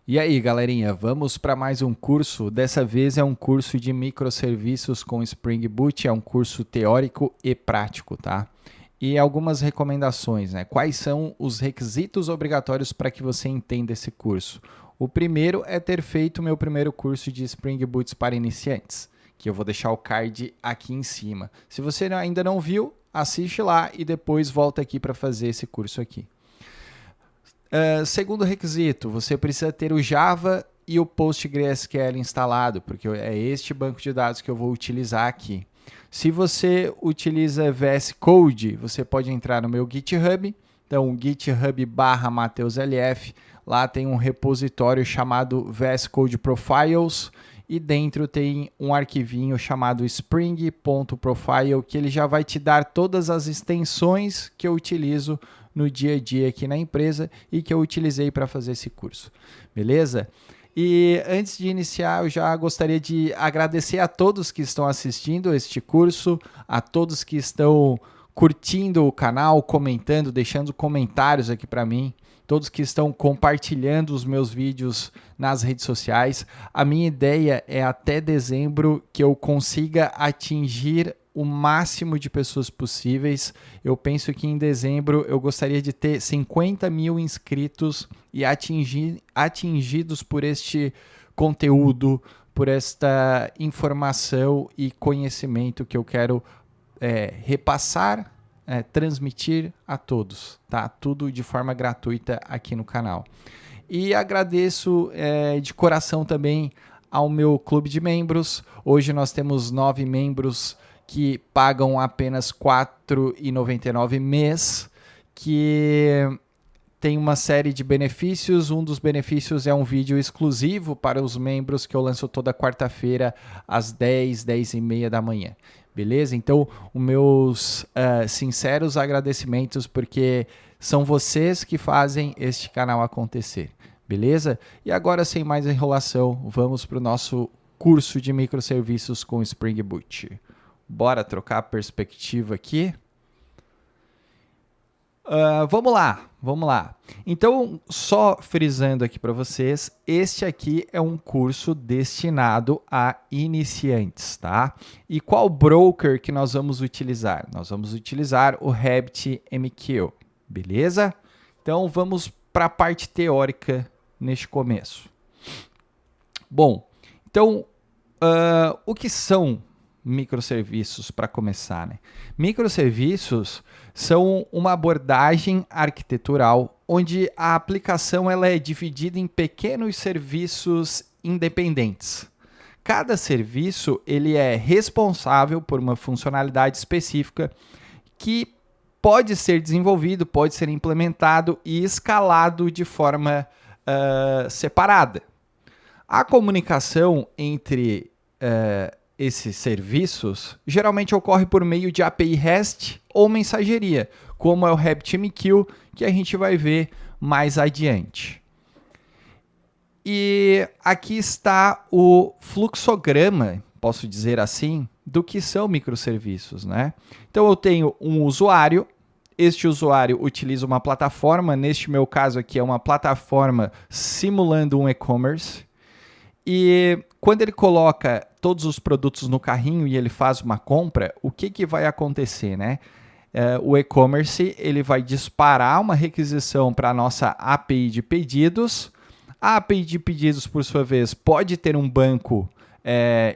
E aí, galerinha, vamos para mais um curso. Dessa vez é um curso de microserviços com Spring Boot, é um curso teórico e prático, tá? E algumas recomendações, né? Quais são os requisitos obrigatórios para que você entenda esse curso? O primeiro é ter feito o meu primeiro curso de Spring Boot para iniciantes, que eu vou deixar o card aqui em cima. Se você ainda não viu, assiste lá e depois volta aqui para fazer esse curso aqui. Segundo requisito, você precisa ter o Java e o PostgreSQL instalado, porque é este banco de dados que eu vou utilizar aqui. Se você utiliza VS Code, você pode entrar no meu GitHub, então github/MatheusLF, lá tem um repositório chamado VS Code Profiles, e dentro tem um arquivinho chamado spring.profile, que ele já vai te dar todas as extensões que eu utilizo no dia a dia aqui na empresa e que eu utilizei para fazer esse curso, beleza? E antes de iniciar, eu já gostaria de agradecer a todos que estão assistindo este curso, a todos que estão curtindo o canal, comentando, deixando comentários aqui para mim, todos que estão compartilhando os meus vídeos nas redes sociais. A minha ideia é até dezembro que eu consiga atingir o máximo de pessoas possíveis. Eu penso que em dezembro eu gostaria de ter 50 mil inscritos e atingidos por este conteúdo, por esta informação e conhecimento que eu quero repassar, transmitir a todos, tá? Tudo de forma gratuita aqui no canal. E agradeço de coração também ao meu clube de membros. Hoje nós temos 9 membros que pagam apenas R$ 4,99 mês, que tem uma série de benefícios. Um dos benefícios é um vídeo exclusivo para os membros que eu lanço toda quarta-feira às 10, 10h30 da manhã. Beleza? Então, os meus sinceros agradecimentos, porque são vocês que fazem este canal acontecer. Beleza? E agora, sem mais enrolação, vamos para o nosso curso de microserviços com Spring Boot. Bora trocar a perspectiva aqui. Vamos lá. Então, só frisando aqui para vocês, este aqui é um curso destinado a iniciantes, tá? E qual broker que nós vamos utilizar? Nós vamos utilizar o RabbitMQ, beleza? Então, vamos para a parte teórica neste começo. Bom, então, o que são microserviços para começar, né? Microserviços são uma abordagem arquitetural onde a aplicação ela é dividida em pequenos serviços independentes. Cada serviço ele é responsável por uma funcionalidade específica que pode ser desenvolvido, pode ser implementado e escalado de forma separada. A comunicação entre esses serviços geralmente ocorre por meio de API REST ou mensageria, como é o RabbitMQ, que a gente vai ver mais adiante. E aqui está o fluxograma, posso dizer assim, do que são microserviços, né? Então eu tenho um usuário, este usuário utiliza uma plataforma, neste meu caso aqui é uma plataforma simulando um e-commerce, e quando ele coloca todos os produtos no carrinho e ele faz uma compra, o que vai acontecer, né? O e-commerce ele vai disparar uma requisição para a nossa API de pedidos. A API de pedidos, por sua vez, pode ter um banco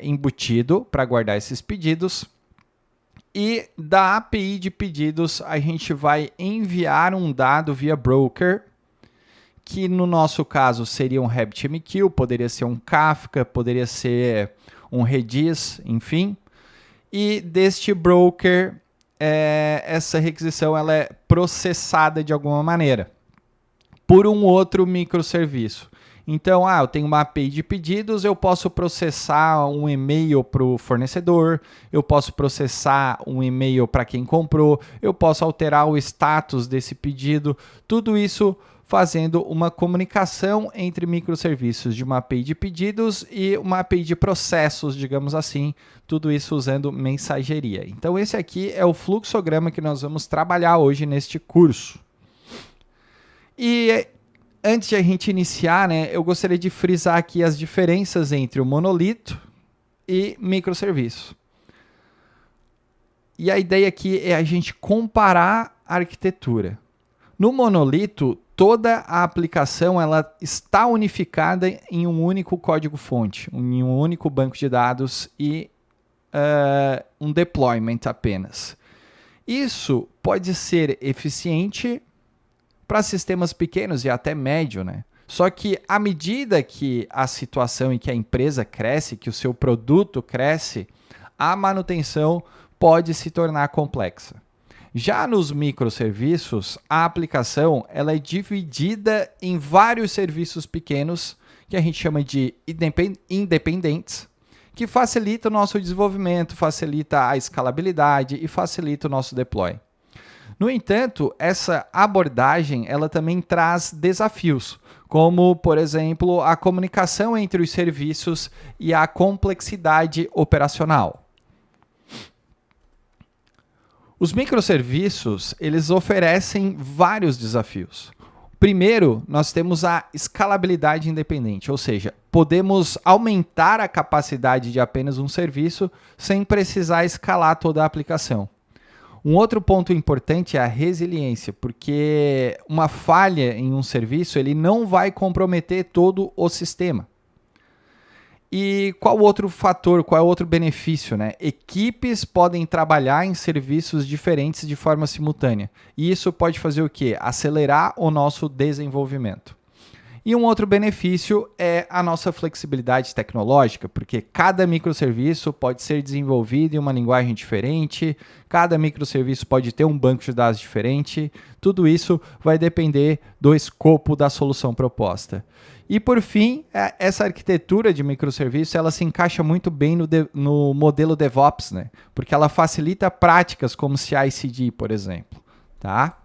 embutido para guardar esses pedidos. E da API de pedidos, a gente vai enviar um dado via broker, que no nosso caso seria um RabbitMQ, poderia ser um Kafka, poderia ser um Redis, enfim. E deste broker, essa requisição ela é processada de alguma maneira por um outro microserviço. Então, eu tenho uma API de pedidos, eu posso processar um e-mail para o fornecedor, eu posso processar um e-mail para quem comprou, eu posso alterar o status desse pedido, tudo isso fazendo uma comunicação entre microserviços de uma API de pedidos e uma API de processos, digamos assim, tudo isso usando mensageria. Então esse aqui é o fluxograma que nós vamos trabalhar hoje neste curso. E antes de a gente iniciar, né, eu gostaria de frisar aqui as diferenças entre o monolito e microserviço. E a ideia aqui é a gente comparar a arquitetura. No monolito, toda a aplicação ela está unificada em um único código-fonte, em um único banco de dados e um deployment apenas. Isso pode ser eficiente para sistemas pequenos e até médio, né? Só que à medida que a situação e que a empresa cresce, que o seu produto cresce, a manutenção pode se tornar complexa. Já nos microserviços, a aplicação ela é dividida em vários serviços pequenos, que a gente chama de independentes, que facilita o nosso desenvolvimento, facilita a escalabilidade e facilita o nosso deploy. No entanto, essa abordagem ela também traz desafios, como, por exemplo, a comunicação entre os serviços e a complexidade operacional. Os microserviços, eles oferecem vários desafios. Primeiro, nós temos a escalabilidade independente, ou seja, podemos aumentar a capacidade de apenas um serviço sem precisar escalar toda a aplicação. Um outro ponto importante é a resiliência, porque uma falha em um serviço ele não vai comprometer todo o sistema. E qual outro fator, qual é o outro benefício, né? Equipes podem trabalhar em serviços diferentes de forma simultânea. E isso pode fazer o quê? Acelerar o nosso desenvolvimento. E um outro benefício é a nossa flexibilidade tecnológica, porque cada microserviço pode ser desenvolvido em uma linguagem diferente, cada microserviço pode ter um banco de dados diferente, tudo isso vai depender do escopo da solução proposta. E por fim, essa arquitetura de microserviço ela se encaixa muito bem no modelo DevOps, né? Porque ela facilita práticas como CI/CD, por exemplo. Tá?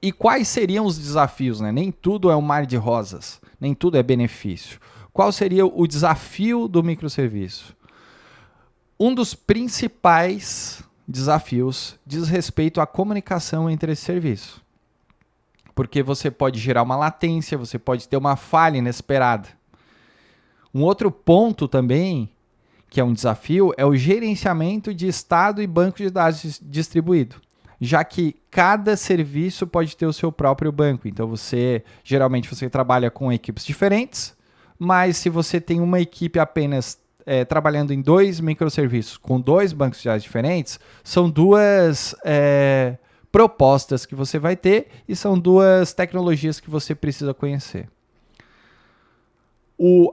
E quais seriam os desafios? Né? Nem tudo é um mar de rosas, nem tudo é benefício. Qual seria o desafio do microserviço? Um dos principais desafios diz respeito à comunicação entre esses serviços. Porque você pode gerar uma latência, você pode ter uma falha inesperada. Um outro ponto também, que é um desafio, é o gerenciamento de estado e banco de dados distribuído. Já que cada serviço pode ter o seu próprio banco. Então, geralmente você trabalha com equipes diferentes, mas se você tem uma equipe apenas trabalhando em 2 microserviços com 2 bancos de dados diferentes, são duas propostas que você vai ter e são 2 tecnologias que você precisa conhecer.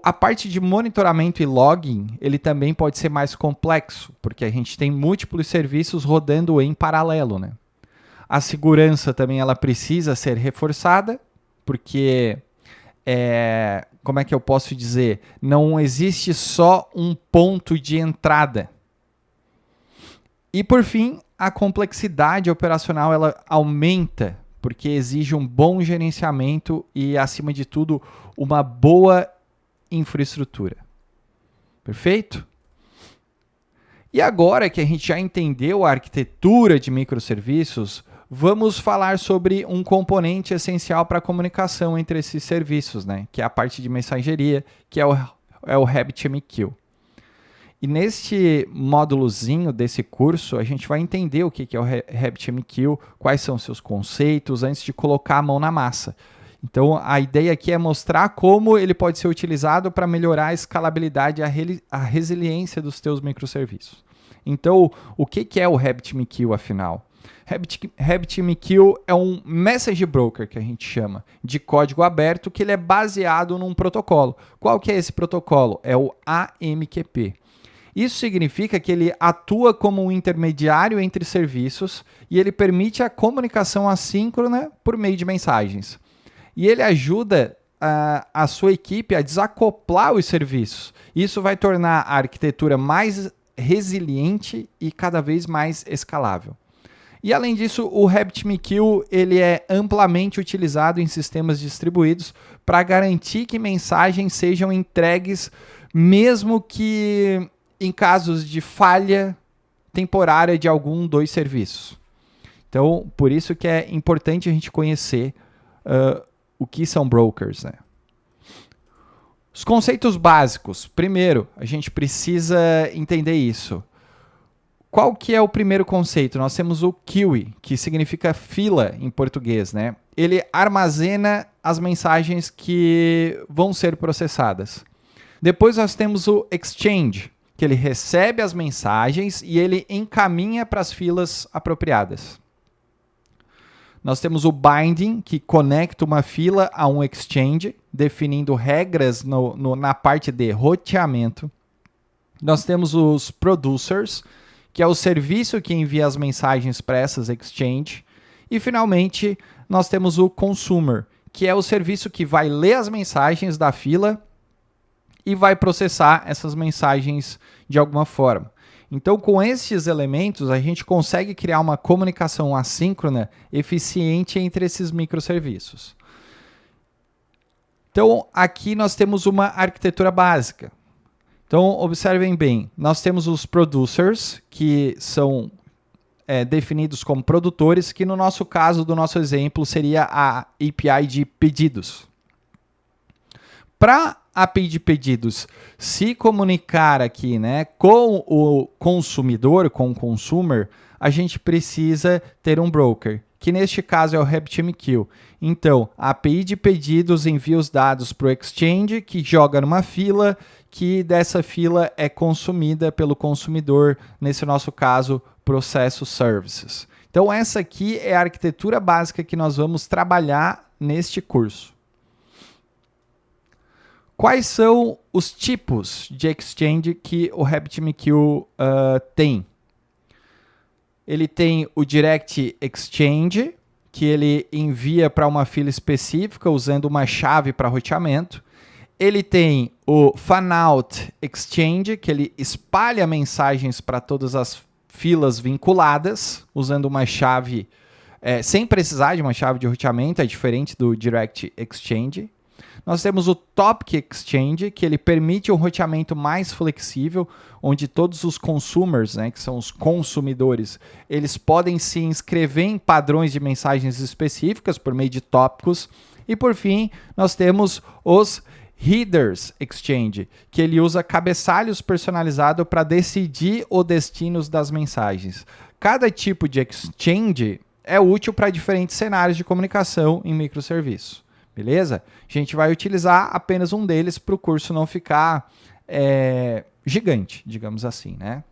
A parte de monitoramento e logging, ele também pode ser mais complexo, porque a gente tem múltiplos serviços rodando em paralelo, né? A segurança também ela precisa ser reforçada, porque, como é que eu posso dizer? Não existe só um ponto de entrada. E, por fim, a complexidade operacional ela aumenta, porque exige um bom gerenciamento e, acima de tudo, uma boa infraestrutura. Perfeito? E agora que a gente já entendeu a arquitetura de microserviços, vamos falar sobre um componente essencial para a comunicação entre esses serviços, né? Que é a parte de mensageria, que é o RabbitMQ. E neste módulozinho desse curso, a gente vai entender o que é o RabbitMQ, quais são seus conceitos, antes de colocar a mão na massa. Então, a ideia aqui é mostrar como ele pode ser utilizado para melhorar a escalabilidade e a resiliência dos teus microserviços. Então, o que é o RabbitMQ, afinal? RabbitMQ é um message broker, que a gente chama, de código aberto, que ele é baseado num protocolo. Qual que é esse protocolo? É o AMQP. Isso significa que ele atua como um intermediário entre serviços e ele permite a comunicação assíncrona por meio de mensagens. E ele ajuda a sua equipe a desacoplar os serviços. Isso vai tornar a arquitetura mais resiliente e cada vez mais escalável. E além disso, o RabbitMQ ele é amplamente utilizado em sistemas distribuídos para garantir que mensagens sejam entregues, mesmo que em casos de falha temporária de algum dos serviços. Então, por isso que é importante a gente conhecer o que são brokers, né? Os conceitos básicos. Primeiro, a gente precisa entender isso. Qual que é o primeiro conceito? Nós temos o queue, que significa fila em português, né? Ele armazena as mensagens que vão ser processadas. Depois nós temos o exchange, que ele recebe as mensagens e ele encaminha para as filas apropriadas. Nós temos o binding, que conecta uma fila a um exchange, definindo regras na parte de roteamento. Nós temos os producers, que é o serviço que envia as mensagens para essas exchange. E, finalmente, nós temos o consumer, que é o serviço que vai ler as mensagens da fila e vai processar essas mensagens de alguma forma. Então, com esses elementos, a gente consegue criar uma comunicação assíncrona eficiente entre esses microserviços. Então, aqui nós temos uma arquitetura básica. Então, observem bem, nós temos os producers, que são definidos como produtores, que no nosso caso, do nosso exemplo, seria a API de pedidos. Para a API de pedidos se comunicar aqui, né, com o consumidor, com o consumer, a gente precisa ter um broker, que neste caso é o RabbitMQ. Então, a API de pedidos envia os dados para o exchange, que joga numa fila, que dessa fila é consumida pelo consumidor, nesse nosso caso, processo services. Então, essa aqui é a arquitetura básica que nós vamos trabalhar neste curso. Quais são os tipos de exchange que o RabbitMQ tem? Ele tem o Direct Exchange, que ele envia para uma fila específica usando uma chave para roteamento. Ele tem o Fanout Exchange, que ele espalha mensagens para todas as filas vinculadas, usando uma chave, sem precisar de uma chave de roteamento, é diferente do Direct Exchange. Nós temos o Topic Exchange, que ele permite um roteamento mais flexível, onde todos os consumers, né, que são os consumidores, eles podem se inscrever em padrões de mensagens específicas por meio de tópicos. E por fim, nós temos os Headers Exchange, que ele usa cabeçalhos personalizados para decidir o destino das mensagens. Cada tipo de exchange é útil para diferentes cenários de comunicação em microserviço. Beleza? A gente vai utilizar apenas um deles para o curso não ficar gigante, digamos assim, né?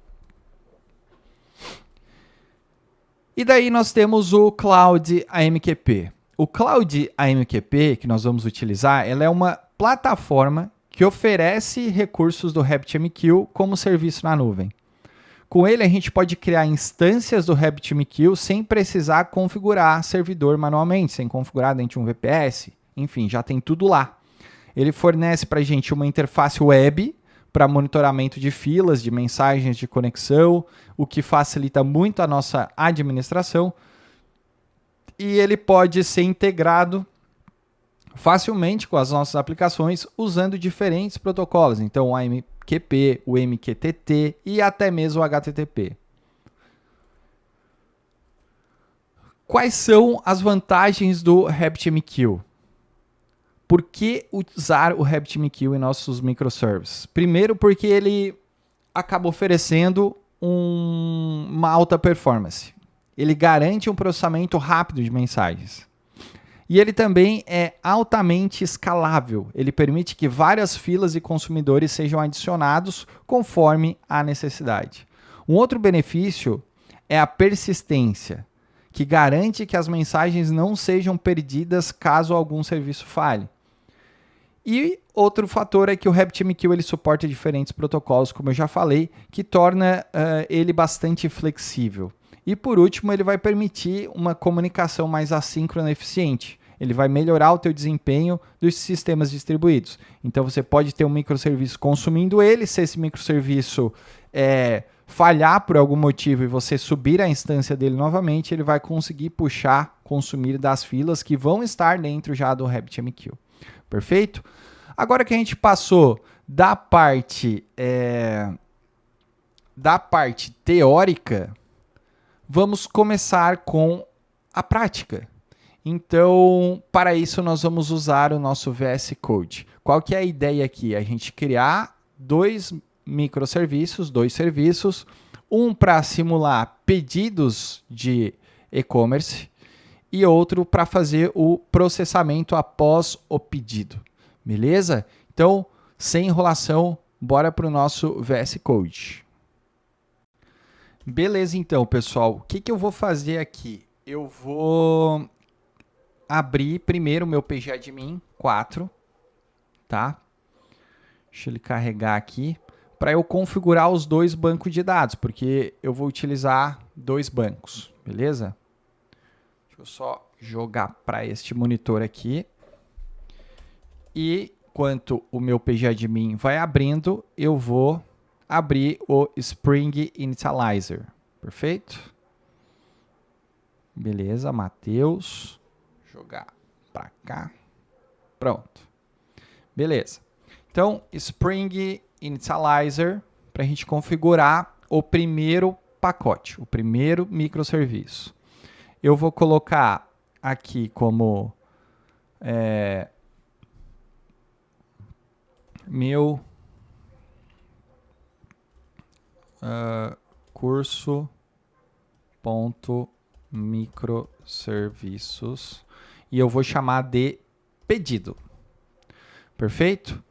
E daí nós temos o Cloud AMQP. O Cloud AMQP que nós vamos utilizar, ela é uma plataforma que oferece recursos do RabbitMQ como serviço na nuvem. Com ele, a gente pode criar instâncias do RabbitMQ sem precisar configurar servidor manualmente, sem configurar dentro de um VPS. Enfim, já tem tudo lá. Ele fornece para a gente uma interface web para monitoramento de filas, de mensagens de conexão, o que facilita muito a nossa administração. E ele pode ser integrado facilmente com as nossas aplicações usando diferentes protocolos. Então, o AMQP, o MQTT e até mesmo o HTTP. Quais são as vantagens do RabbitMQ? Por que usar o RabbitMQ em nossos microservices? Primeiro, porque ele acaba oferecendo uma alta performance. Ele garante um processamento rápido de mensagens. E ele também é altamente escalável. Ele permite que várias filas e consumidores sejam adicionados conforme a necessidade. Um outro benefício é a persistência, que garante que as mensagens não sejam perdidas caso algum serviço falhe. E outro fator é que o RabbitMQ ele suporta diferentes protocolos, como eu já falei, que torna ele bastante flexível. E por último, ele vai permitir uma comunicação mais assíncrona e eficiente. Ele vai melhorar o teu desempenho dos sistemas distribuídos. Então você pode ter um microserviço consumindo ele, se esse microserviço falhar por algum motivo e você subir a instância dele novamente, ele vai conseguir consumir das filas que vão estar dentro já do RabbitMQ. Perfeito? Agora que a gente passou da parte teórica, vamos começar com a prática. Então, para isso, nós vamos usar o nosso VS Code. Qual que é a ideia aqui? A gente criar dois microserviços, dois serviços, um para simular pedidos de e-commerce e outro para fazer o processamento após o pedido. Beleza? Então, sem enrolação, bora para o nosso VS Code. Beleza, então, pessoal. O que eu vou fazer aqui? Eu vou abrir primeiro o meu PGAdmin 4, tá? Deixa ele carregar aqui, para eu configurar os dois bancos de dados, porque eu vou utilizar dois bancos, beleza? Deixa eu só jogar para este monitor aqui. E enquanto o meu PGAdmin vai abrindo, eu vou abrir o Spring Initializer, perfeito? Beleza, Matheus. Jogar para cá. Pronto. Beleza. Então, Spring Initializer, para a gente configurar o primeiro pacote, o primeiro microserviço. Eu vou colocar aqui como meu curso.microserviços e eu vou chamar de pedido. Perfeito?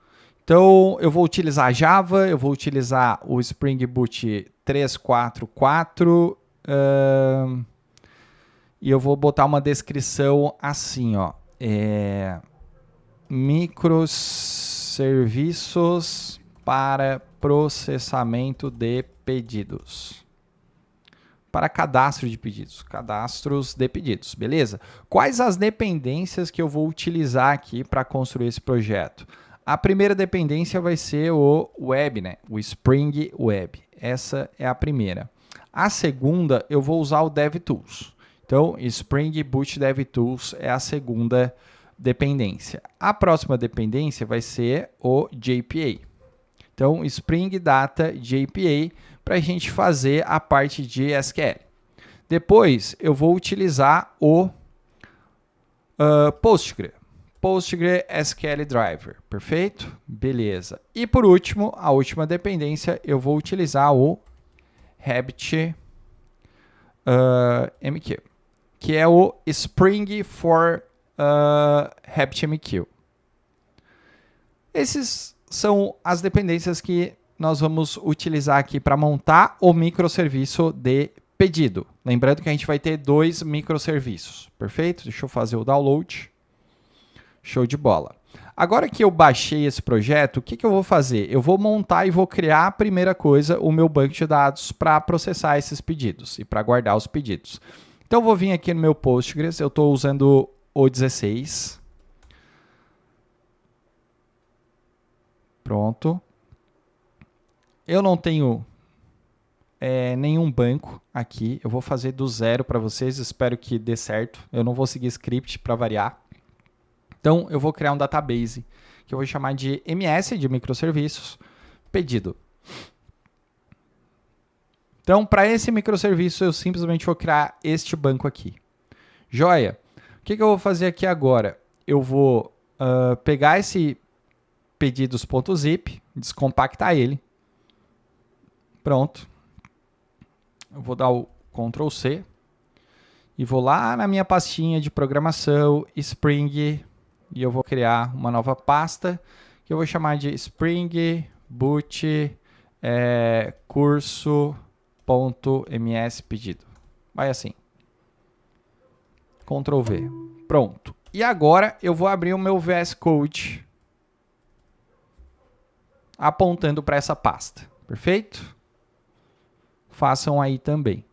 Então, eu vou utilizar Java, eu vou utilizar o Spring Boot 3.4.4 e eu vou botar uma descrição assim, ó. Microserviços para processamento de pedidos. Para cadastro de pedidos, cadastros de pedidos, beleza? Quais as dependências que eu vou utilizar aqui para construir esse projeto? A primeira dependência vai ser o Web, né? O Spring Web. Essa é a primeira. A segunda, eu vou usar o DevTools. Então, Spring Boot DevTools é a segunda dependência. A próxima dependência vai ser o JPA. Então, Spring Data JPA para a gente fazer a parte de SQL. Depois, eu vou utilizar o PostgreSQL Driver, perfeito? Beleza. E por último, a última dependência, eu vou utilizar o RabbitMQ, que é o Spring for RabbitMQ. Esses são as dependências que nós vamos utilizar aqui para montar o microserviço de pedido. Lembrando que a gente vai ter dois microserviços, perfeito? Deixa eu fazer o download. Show de bola. Agora que eu baixei esse projeto, o que eu vou fazer? Eu vou montar e vou criar a primeira coisa, o meu banco de dados para processar esses pedidos e para guardar os pedidos. Então eu vou vir aqui no meu Postgres, eu estou usando o 16. Pronto. Eu não tenho nenhum banco aqui. Eu vou fazer do zero para vocês. Espero que dê certo. Eu não vou seguir script para variar. Então, eu vou criar um database que eu vou chamar de MS, de microserviços, pedido. Então, para esse microserviço, eu simplesmente vou criar este banco aqui. Joia. O que eu vou fazer aqui agora? Eu vou pegar esse pedidos.zip, descompactar ele. Pronto. Eu vou dar o Ctrl C e vou lá na minha pastinha de programação, Spring, e eu vou criar uma nova pasta que eu vou chamar de Spring Boot curso.ms pedido. Vai assim. Ctrl V. Pronto. E agora eu vou abrir o meu VS Code apontando para essa pasta. Perfeito? Façam aí também.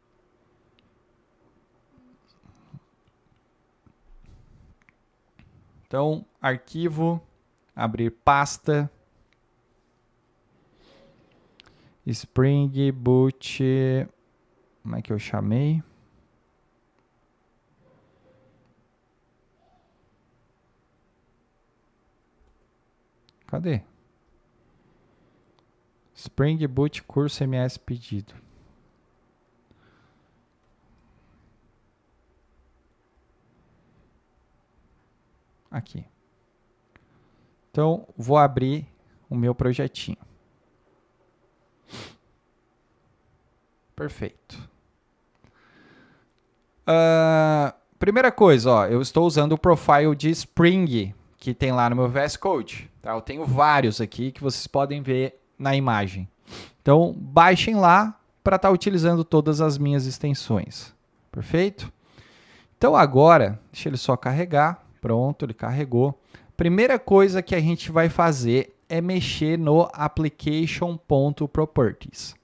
Então, arquivo, abrir pasta, Spring Boot, como é que eu chamei? Cadê? Spring Boot curso MS pedido. Aqui. Então, vou abrir o meu projetinho. Perfeito. Primeira coisa, ó, eu estou usando o profile de Spring, que tem lá no meu VS Code. Tá? Eu tenho vários aqui que vocês podem ver na imagem. Então, baixem lá para estar utilizando todas as minhas extensões. Perfeito? Então, agora, deixa ele só carregar. Pronto, ele carregou. Primeira coisa que a gente vai fazer é mexer no application.properties.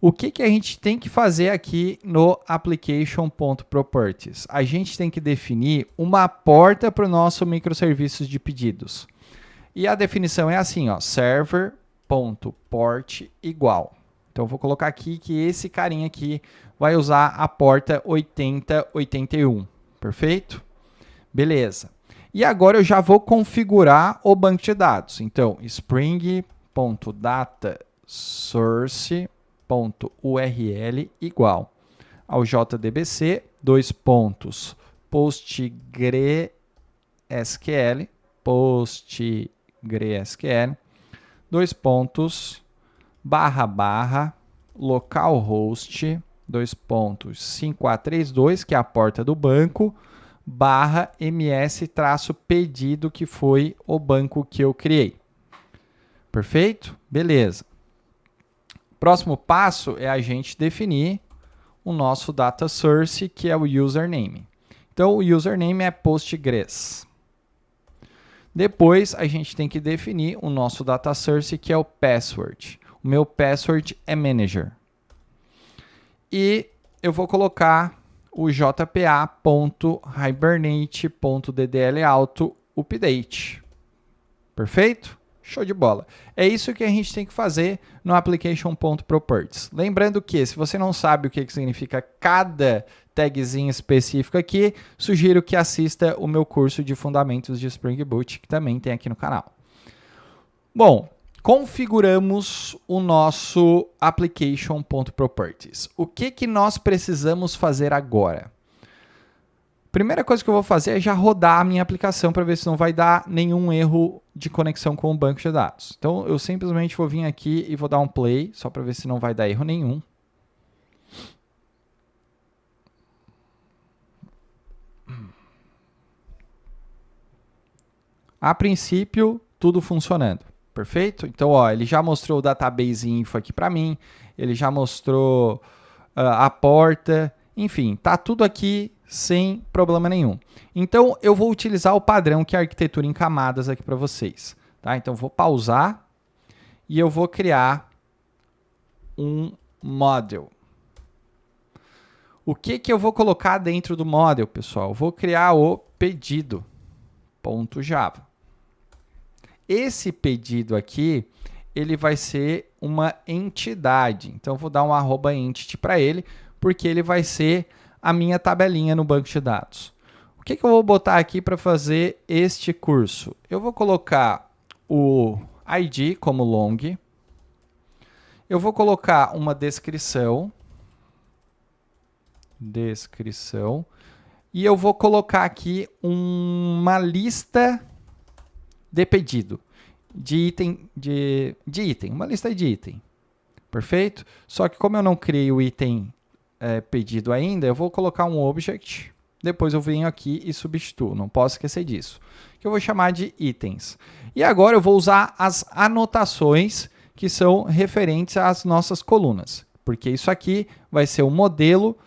O que a gente tem que fazer aqui no application.properties? A gente tem que definir uma porta para o nosso microserviços de pedidos. E a definição é assim, ó, server.port igual. Então, eu vou colocar aqui que esse carinha aqui vai usar a porta 8081. Perfeito? Beleza. E agora eu já vou configurar o banco de dados. Então, spring.dataSource.url igual ao JDBC, PostgreSQL, localhost, 5432, que é a porta do banco, /ms-pedido, que foi o banco que eu criei. Perfeito? Beleza. Próximo passo é a gente definir o nosso data source, que é o username. Então, o username é Postgres. Depois, a gente tem que definir o nosso data source, que é o password. O meu password é manager. E eu vou colocar o jpa.hibernate.ddlauto update. Perfeito? Show de bola. É isso que a gente tem que fazer no application.properties. Lembrando que, se você não sabe o que significa cada tagzinho específico aqui, sugiro que assista o meu curso de Fundamentos de Spring Boot, que também tem aqui no canal. Bom, configuramos o nosso application.properties. O que nós precisamos fazer agora? Primeira coisa que eu vou fazer é já rodar a minha aplicação para ver se não vai dar nenhum erro de conexão com o banco de dados. Então, eu simplesmente vou vir aqui e vou dar um play, só para ver se não vai dar erro nenhum. A princípio, tudo funcionando. Perfeito? Então, ó, ele já mostrou o database info aqui para mim, ele já mostrou a porta, enfim, tá tudo aqui sem problema nenhum. Então, eu vou utilizar o padrão que é a arquitetura em camadas aqui para vocês. Tá? Então, vou pausar e eu vou criar um model. O que eu vou colocar dentro do model, pessoal? Eu vou criar o pedido.java. Esse pedido aqui, ele vai ser uma entidade. Então, eu vou dar um @entity para ele, porque ele vai ser a minha tabelinha no banco de dados. O que eu vou botar aqui para fazer este curso? Eu vou colocar o ID como long. Eu vou colocar uma descrição. E eu vou colocar aqui uma lista de pedido, uma lista de item. Perfeito? Só que como eu não criei o item pedido ainda, eu vou colocar um object, depois eu venho aqui e substituo, não posso esquecer disso, que eu vou chamar de itens. E agora eu vou usar as anotações que são referentes às nossas colunas, porque isso aqui vai ser o modelo,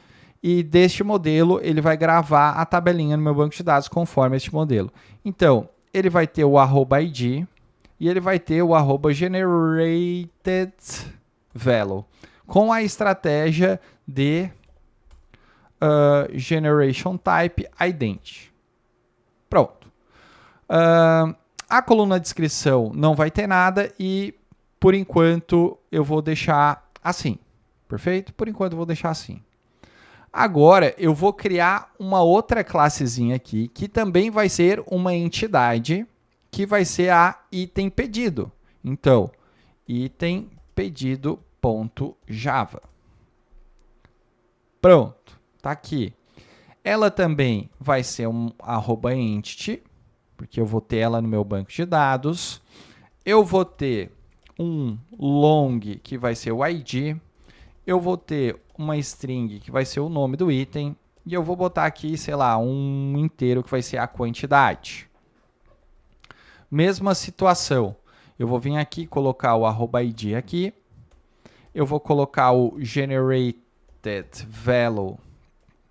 e deste modelo ele vai gravar a tabelinha no meu banco de dados conforme este modelo. Então, ele vai ter o @id e ele vai ter o @generated_value, com a estratégia de generation type ident. Pronto. A coluna descrição não vai ter nada e, por enquanto, eu vou deixar assim. Perfeito? Por enquanto, eu vou deixar assim. Agora, eu vou criar uma outra classezinha aqui, que também vai ser uma entidade, que vai ser a item pedido. Então, item pedido.java. Pronto, tá aqui. Ela também vai ser um @entity, porque eu vou ter ela no meu banco de dados. Eu vou ter um long, que vai ser o ID. Eu vou ter uma string, que vai ser o nome do item. E eu vou botar aqui, sei lá, um inteiro, que vai ser a quantidade. Mesma situação. Eu vou vir aqui, colocar o @id aqui. Eu vou colocar o generated value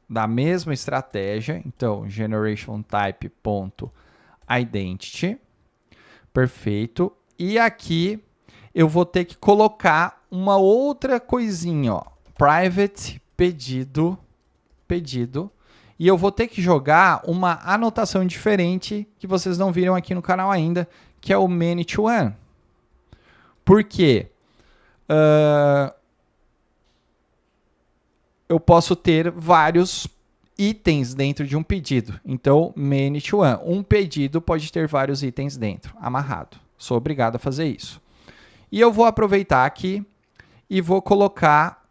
da mesma estratégia. Então, generation type.identity. Perfeito. E aqui eu vou ter que colocar uma outra coisinha, ó. Private pedido. E eu vou ter que jogar uma anotação diferente que vocês não viram aqui no canal ainda, que é o many to one. Por quê? Eu posso ter vários itens dentro de um pedido. Então, many to one. Um pedido pode ter vários itens dentro, amarrado. Sou obrigado a fazer isso. E eu vou aproveitar aqui e vou colocar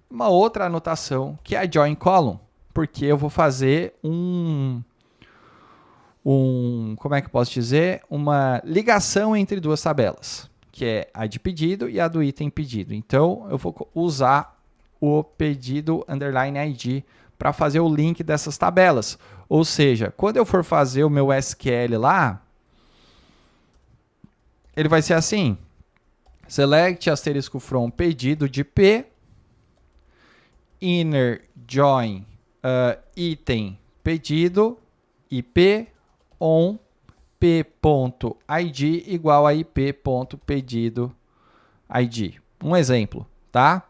uma outra anotação, que é a join column, porque eu vou fazer como é que eu posso dizer? Uma ligação entre duas tabelas, que é a de pedido e a do item pedido. Então, eu vou usar o pedido underline ID para fazer o link dessas tabelas. Ou seja, quando eu for fazer o meu SQL lá, ele vai ser assim: select asterisco from pedido de P, inner join item pedido, IP on p.id igual a ip.pedido id. Um exemplo, tá?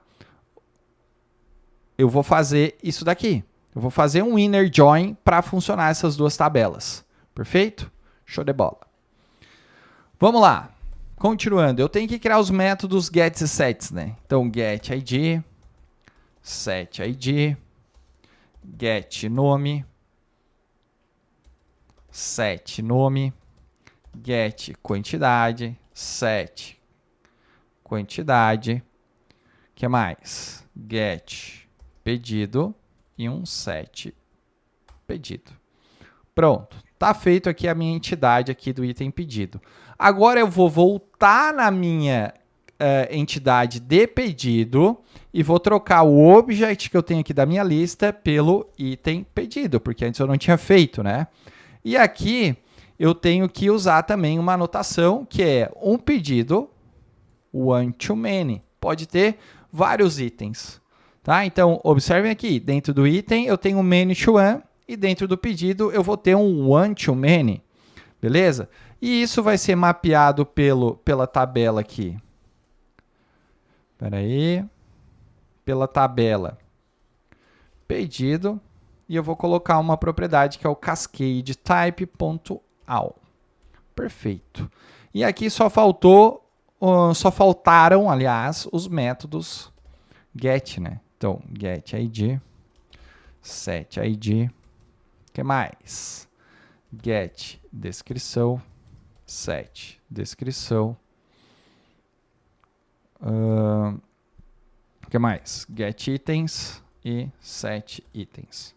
Eu vou fazer isso daqui. Eu vou fazer um inner join para funcionar essas duas tabelas. Perfeito? Show de bola. Vamos lá. Continuando, eu tenho que criar os métodos get e sets, né? Então, get id, set id, get nome, set nome, get quantidade, set quantidade. O que mais? Get pedido e um set pedido. Pronto. Tá feito aqui a minha entidade aqui do item pedido. Agora eu vou voltar na minha entidade de pedido e vou trocar o objeto que eu tenho aqui da minha lista pelo item pedido, porque antes eu não tinha feito, né? E aqui eu tenho que usar também uma anotação que é um pedido one to many. Pode ter vários itens, tá? Então, observem aqui, dentro do item eu tenho um many to one e dentro do pedido eu vou ter um one to many, beleza? E isso vai ser mapeado pela tabela aqui. Espera aí. Pela tabela pedido. E eu vou colocar uma propriedade que é o cascade type.all. Perfeito. E aqui só faltaram, aliás, os métodos get, né? Então, get id, set id, o que mais? Get descrição, set descrição, o que mais? Get itens e set itens.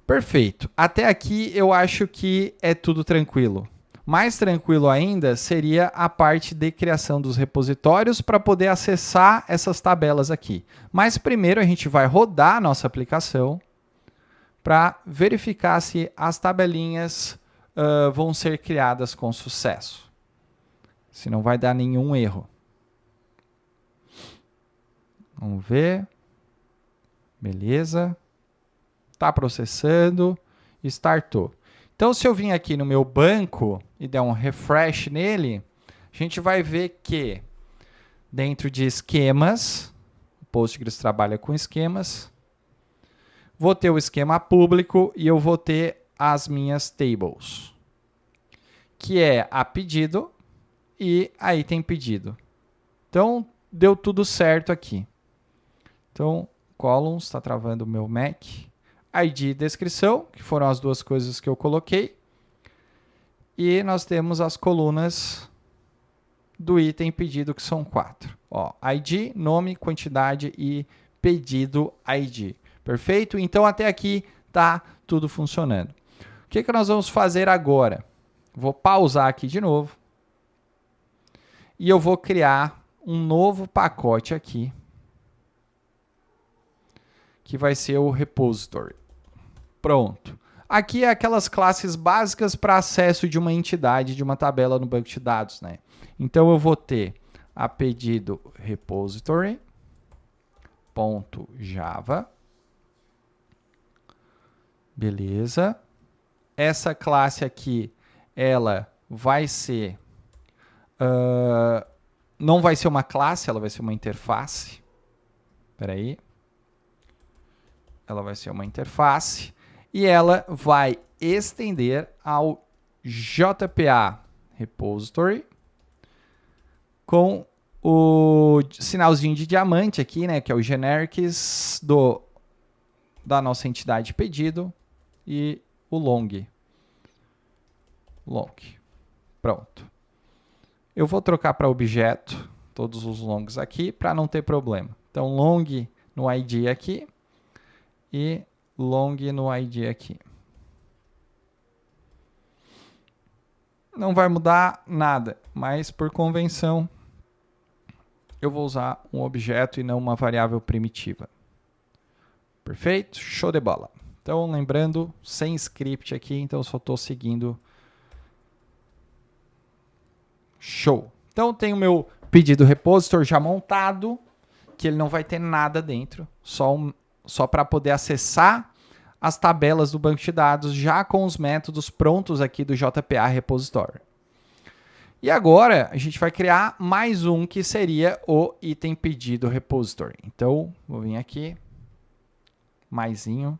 Perfeito. Até aqui eu acho que é tudo tranquilo. Mais tranquilo ainda seria a parte de criação dos repositórios para poder acessar essas tabelas aqui. Mas primeiro a gente vai rodar a nossa aplicação para verificar se as tabelinhas vão ser criadas com sucesso. Se não vai dar nenhum erro. Vamos ver. Beleza. Está processando. Startou. Então, se eu vim aqui no meu banco e der um refresh nele, a gente vai ver que dentro de esquemas, o Postgres trabalha com esquemas, vou ter o esquema público e eu vou ter as minhas tables, que é a pedido e a item pedido. Então, deu tudo certo aqui. Então, columns, está travando o meu Mac. ID e descrição, que foram as duas coisas que eu coloquei. E nós temos as colunas do item pedido, que são 4. Ó, ID, nome, quantidade e pedido ID. Perfeito? Então, até aqui está tudo funcionando. O que nós vamos fazer agora? Vou pausar aqui de novo. E eu vou criar um novo pacote aqui, que vai ser o repository. Pronto. Aqui é aquelas classes básicas para acesso de uma entidade, de uma tabela no banco de dados, né? Então eu vou ter a pedido repository.java. Beleza. Essa classe aqui, ela vai ser... não vai ser uma classe, ela vai ser uma interface. Espera aí. Ela vai ser uma interface. E ela vai estender ao JPA repository com o sinalzinho de diamante aqui, né, que é o generics da nossa entidade pedido e o long. Pronto. Eu vou trocar para objeto todos os longs aqui para não ter problema. Então, long no ID aqui e long no ID aqui. Não vai mudar nada, mas por convenção eu vou usar um objeto e não uma variável primitiva. Perfeito? Show de bola. Então, lembrando, sem script aqui, então eu só estou seguindo. Show. Então, tem o meu pedido repository já montado, que ele não vai ter nada dentro, só para poder acessar as tabelas do banco de dados já com os métodos prontos aqui do JPA Repository. E agora a gente vai criar mais um que seria o item pedido repository. Então, vou vir aqui, maisinho,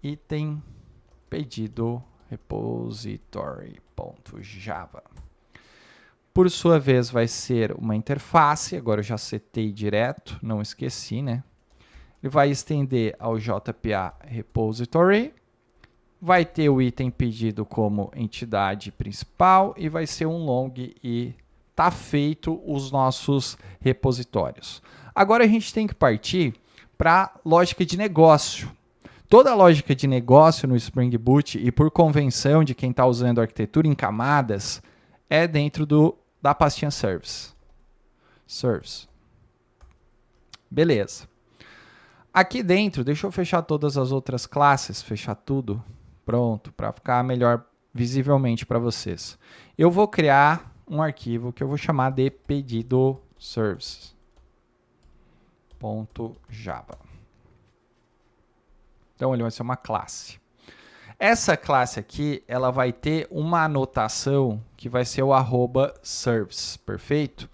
item pedido repository.java. Por sua vez, vai ser uma interface. Agora eu já setei direto, não esqueci, né? Ele vai estender ao JPA Repository. Vai ter o item pedido como entidade principal e vai ser um long e tá feito os nossos repositórios. Agora a gente tem que partir para lógica de negócio. Toda a lógica de negócio no Spring Boot e por convenção de quem está usando a arquitetura em camadas é dentro da pastinha Service. Beleza. Aqui dentro, deixa eu fechar todas as outras classes, fechar tudo. Pronto, para ficar melhor visivelmente para vocês. Eu vou criar um arquivo que eu vou chamar de pedido service.java. Então, ele vai ser uma classe. Essa classe aqui, ela vai ter uma anotação que vai ser o @service, perfeito?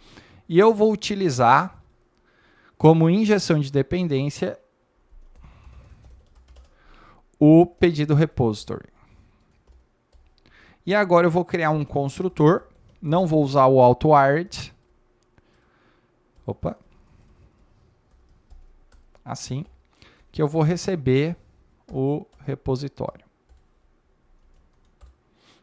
E eu vou utilizar como injeção de dependência o pedido repository. E agora eu vou criar um construtor, não vou usar o auto-wired. Opa. Assim, que eu vou receber o repositório.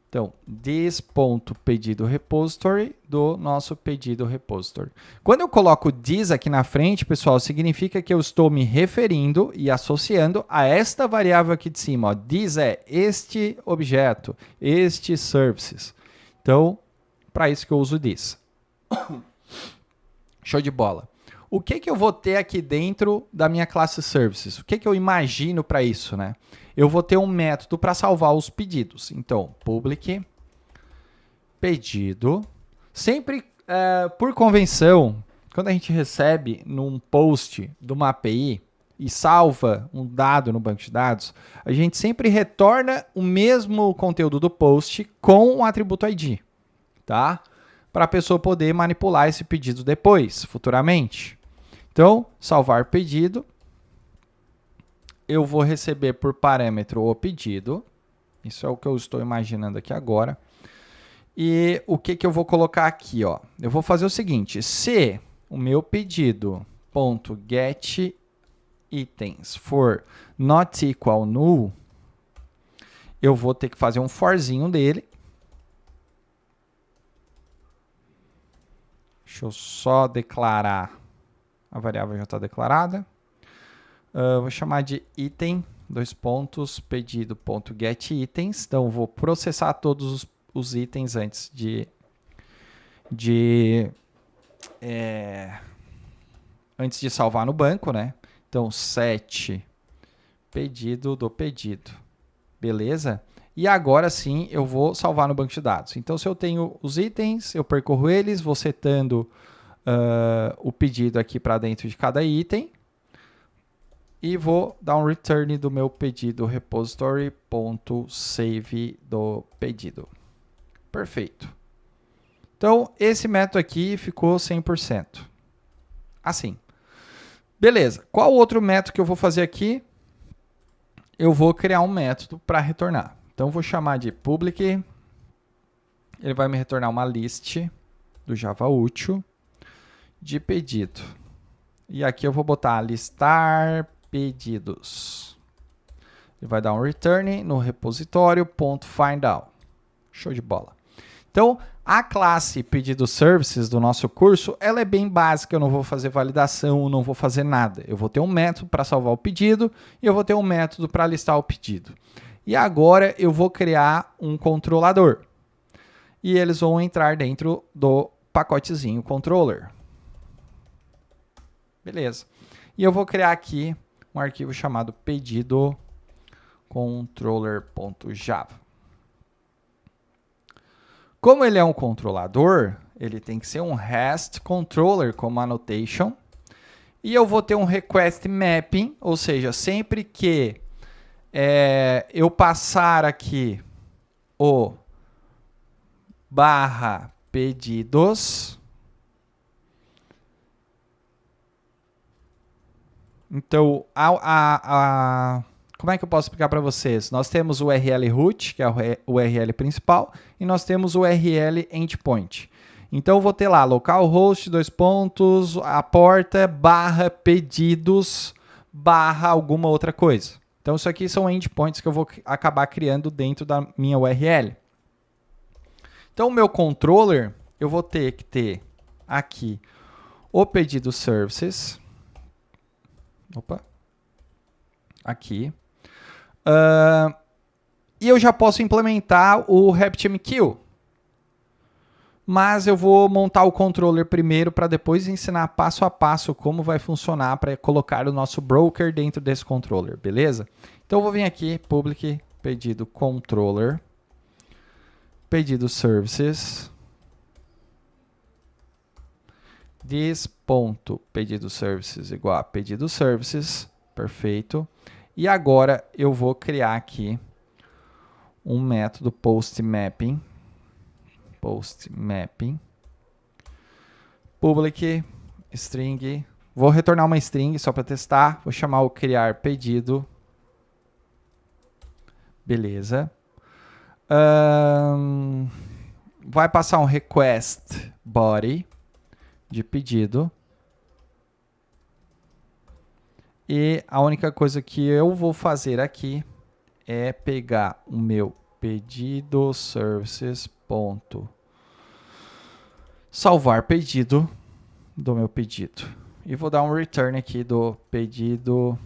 Então, this.pedido repository do nosso pedido repository. Quando eu coloco this aqui na frente, pessoal, significa que eu estou me referindo e associando a esta variável aqui de cima. Ó. This é este objeto, este services. Então, para isso que eu uso this. Show de bola. O que eu vou ter aqui dentro da minha classe services? O que eu imagino para isso, né? Eu vou ter um método para salvar os pedidos. Então, public pedido. Sempre, por convenção, quando a gente recebe num post de uma API e salva um dado no banco de dados, a gente sempre retorna o mesmo conteúdo do post com o atributo ID, tá? Para a pessoa poder manipular esse pedido depois, futuramente. Então, salvar pedido. Eu vou receber por parâmetro o pedido. Isso é o que eu estou imaginando aqui agora. E o que eu vou colocar aqui? Ó? Eu vou fazer o seguinte. Se o meu pedido.getItens for not equal null, eu vou ter que fazer um forzinho dele. Deixa eu só declarar. A variável já está declarada. Vou chamar de item dois pontos, pedido.getItens. Então, eu vou processar todos os itens antes antes de salvar no banco, né? Então, set pedido do pedido. Beleza? E agora sim eu vou salvar no banco de dados. Então, se eu tenho os itens, eu percorro eles, vou setando o pedido aqui para dentro de cada item. E vou dar um return do meu pedido repository.save do pedido. Perfeito. Então, esse método aqui ficou 100%. Assim. Beleza. Qual outro método que eu vou fazer aqui? Eu vou criar um método para retornar. Então, eu vou chamar de public. Ele vai me retornar uma list do Java útil de pedido. E aqui eu vou botar listar pedidos. Ele vai dar um return no repositório.findAll. Show de bola. Então, a classe pedido services do nosso curso, ela é bem básica, eu não vou fazer validação, não vou fazer nada. Eu vou ter um método para salvar o pedido e eu vou ter um método para listar o pedido. E agora eu vou criar um controlador. E eles vão entrar dentro do pacotezinho controller. Beleza. E eu vou criar aqui um arquivo chamado pedido controller.java. Como ele é um controlador, ele tem que ser um REST controller como annotation. E eu vou ter um request mapping, ou seja, sempre que eu passar aqui o barra pedidos, então como é que eu posso explicar para vocês? Nós temos o URL root, que é o URL principal, e nós temos o URL endpoint. Então, eu vou ter lá localhost, dois pontos, a porta, barra pedidos, barra alguma outra coisa. Então, isso aqui são endpoints que eu vou acabar criando dentro da minha URL. Então, o meu controller, eu vou ter que ter aqui o pedido services. Opa. Aqui. E eu já posso implementar o RabbitMQ. Mas eu vou montar o controller primeiro para depois ensinar passo a passo como vai funcionar para colocar o nosso broker dentro desse controller, beleza? Então eu vou vir aqui, public, pedido controller, pedido services, this.pedido services igual a pedido services, perfeito. E agora eu vou criar aqui um método postMapping, public string, vou retornar uma string só para testar, vou chamar o criar pedido, beleza. Vai passar um request body de pedido. E a única coisa que eu vou fazer aqui é pegar o meu pedido services salvar pedido do meu pedido. E vou dar um return aqui do pedido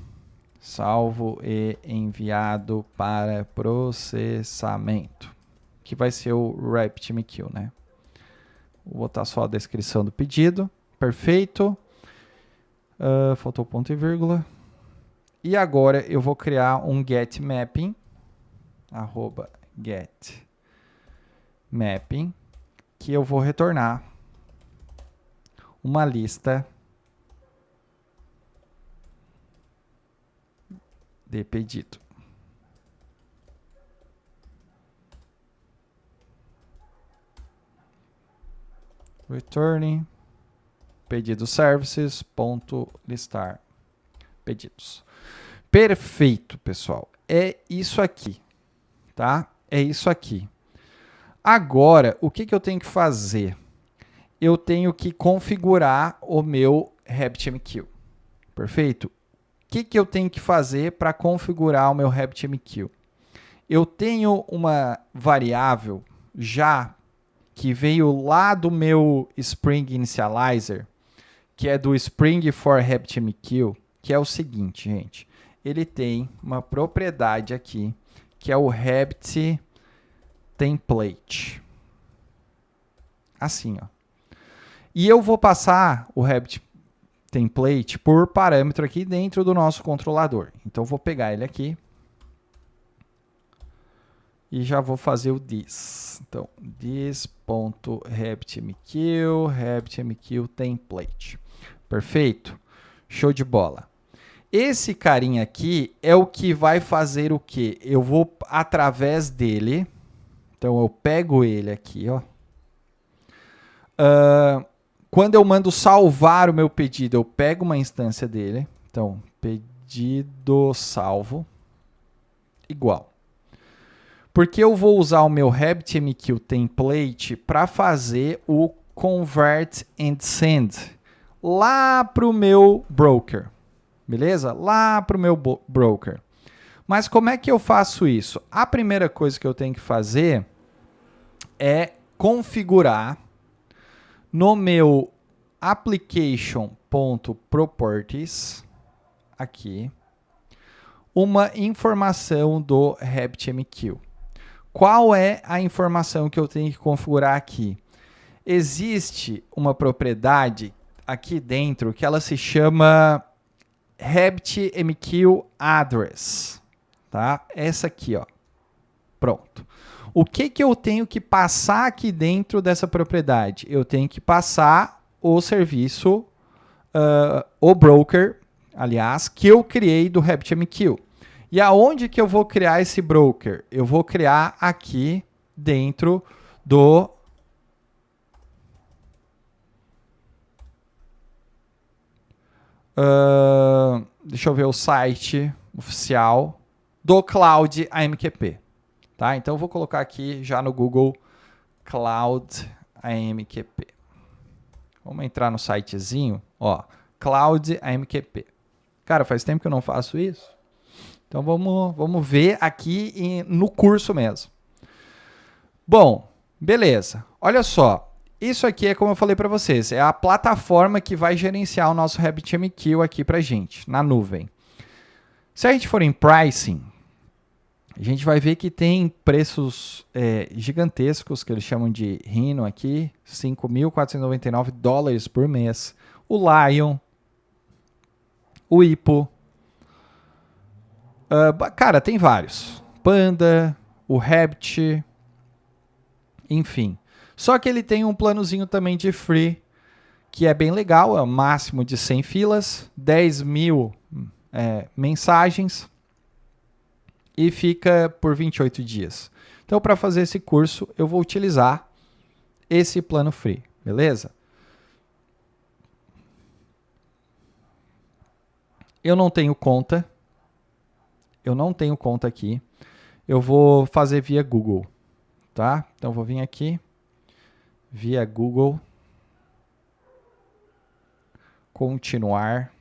salvo e enviado para processamento, que vai ser o RabbitMQ, né? Vou botar só a descrição do pedido. Perfeito. Faltou ponto e vírgula. E agora eu vou criar um getMapping, @getMapping, que eu vou retornar uma lista de pedido. Returning pedido services.listar pedidos. Perfeito, pessoal. É isso aqui, tá? É isso aqui. Agora, o que eu tenho que fazer? Eu tenho que configurar o meu RabbitMQ. Perfeito? O que eu tenho que fazer para configurar o meu RabbitMQ? Eu tenho uma variável já que veio lá do meu Spring Initializer, que é do Spring for RabbitMQ, que é o seguinte, gente. ele tem uma propriedade aqui, que é o Rabbit Template. Assim, ó. E eu vou passar o Rabbit Template por parâmetro aqui dentro do nosso controlador. Então, eu vou pegar ele aqui e já vou fazer o this. Então, this.rabbitmq template. Perfeito? Show de bola. Esse carinha aqui é o que vai fazer o quê? Eu vou através dele. Então, eu pego ele aqui, ó. Quando eu mando salvar o meu pedido, eu pego uma instância dele. Então, pedido salvo. Igual. Porque eu vou usar o meu RabbitMQ template para fazer o convert and send lá para o meu broker. Beleza? Lá para o meu broker. Mas como é que eu faço isso? A primeira coisa que eu tenho que fazer é configurar no meu application.properties aqui uma informação do RabbitMQ. Qual é a informação que eu tenho que configurar aqui? Existe uma propriedade aqui dentro que ela se chama RabbitMQ address, tá? Essa aqui, ó. Pronto. O que eu tenho que passar aqui dentro dessa propriedade? Eu tenho que passar o serviço, o broker, aliás, que eu criei do RabbitMQ. E aonde que eu vou criar esse broker? Eu vou criar aqui dentro do deixa eu ver o site oficial do Cloud AMQP. Tá? Então, eu vou colocar aqui já no Google Cloud AMQP. Vamos entrar no sitezinho. Ó, Cloud AMQP. Cara, faz tempo que eu não faço isso. Então, vamos ver aqui no curso mesmo. Bom, beleza. Olha só. Isso aqui é como eu falei para vocês. É a plataforma que vai gerenciar o nosso RabbitMQ aqui para gente, na nuvem. Se a gente for em pricing, a gente vai ver que tem preços gigantescos, que eles chamam de Rhino aqui, $5.499 por mês. O Lion, o Hippo, cara, tem vários. Panda, o Rabbit, enfim. Só que ele tem um planozinho também de free, que é bem legal, é o máximo de 100 filas, 10 mil mensagens, e fica por 28 dias. Então, para fazer esse curso, eu vou utilizar esse plano free, beleza? Eu não tenho conta. Eu não tenho conta aqui. Eu vou fazer via Google, tá? Então, vou vir aqui, via Google, continuar.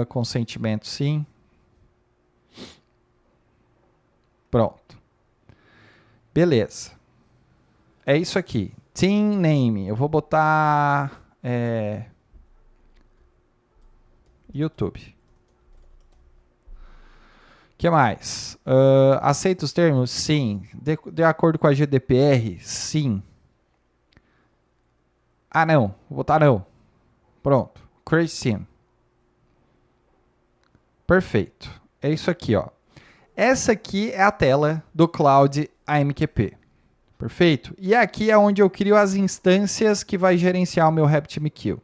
Consentimento sim. Pronto. Beleza. É isso aqui. Team name. Eu vou botar YouTube. O que mais? Aceita os termos? Sim. De acordo com a GDPR? Sim. Ah, não. Vou botar não. Pronto. Create. Perfeito. É isso aqui, ó. Essa aqui é a tela do Cloud AMQP. Perfeito? E aqui é onde eu crio as instâncias que vai gerenciar o meu RabbitMQ.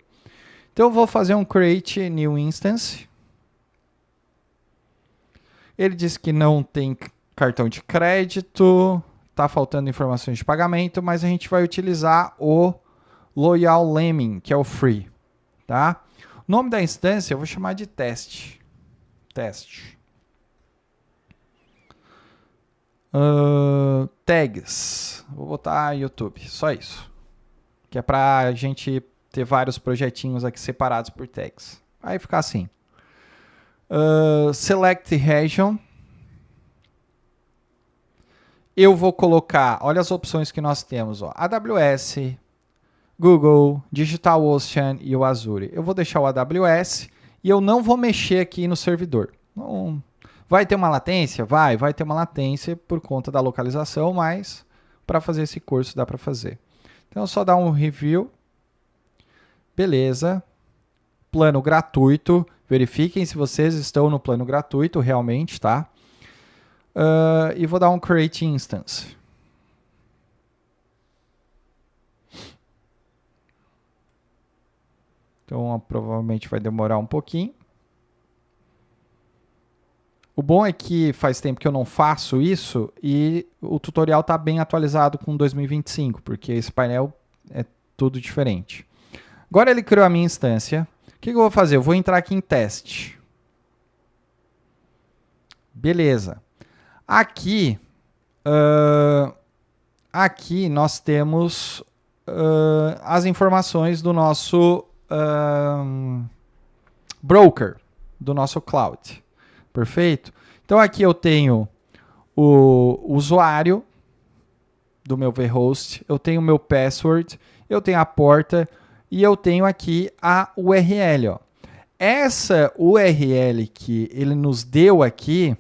Então, eu vou fazer um Create New Instance. Ele diz que não tem cartão de crédito, está faltando informações de pagamento, mas a gente vai utilizar o Loyal Lemming, que é o free. Tá? O nome da instância eu vou chamar de teste. Tags. Vou botar YouTube. Só isso. Que é para a gente ter vários projetinhos aqui separados por tags. Aí fica assim. Select Region. Eu vou colocar, olha as opções que nós temos. Ó, AWS, Google, DigitalOcean e o Azure. Eu vou deixar o AWS e eu não vou mexer aqui no servidor. Não, vai ter uma latência? Vai ter uma latência por conta da localização, mas para fazer esse curso dá para fazer. Então, só dar um review. Beleza. Plano gratuito. Verifiquem se vocês estão no plano gratuito realmente, tá? E vou dar um Create Instance. Então, provavelmente vai demorar um pouquinho. O bom é que faz tempo que eu não faço isso e o tutorial está bem atualizado com 2025, porque esse painel é tudo diferente. Agora ele criou a minha instância. O que eu vou fazer? Eu vou entrar aqui em teste. Beleza. Aqui nós temos as informações do nosso broker, do nosso cloud. Perfeito? Então aqui eu tenho o usuário do meu vhost, eu tenho o meu password, eu tenho a porta e eu tenho aqui a URL. Ó. Essa URL que ele nos deu aqui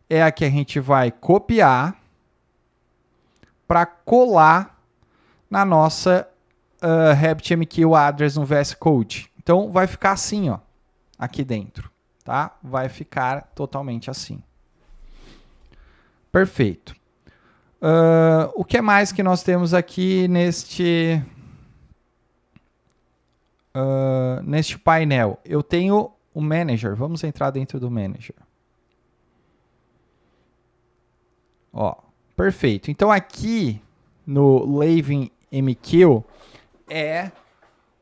é a que a gente vai copiar para colar na nossa RabbitMQ address no VS Code. Então vai ficar assim, ó, aqui dentro, tá? Vai ficar totalmente assim. Perfeito. O que mais que nós temos aqui neste painel? Eu tenho o Manager. Vamos entrar dentro do Manager. Ó, perfeito. Então aqui no Lavin MQ é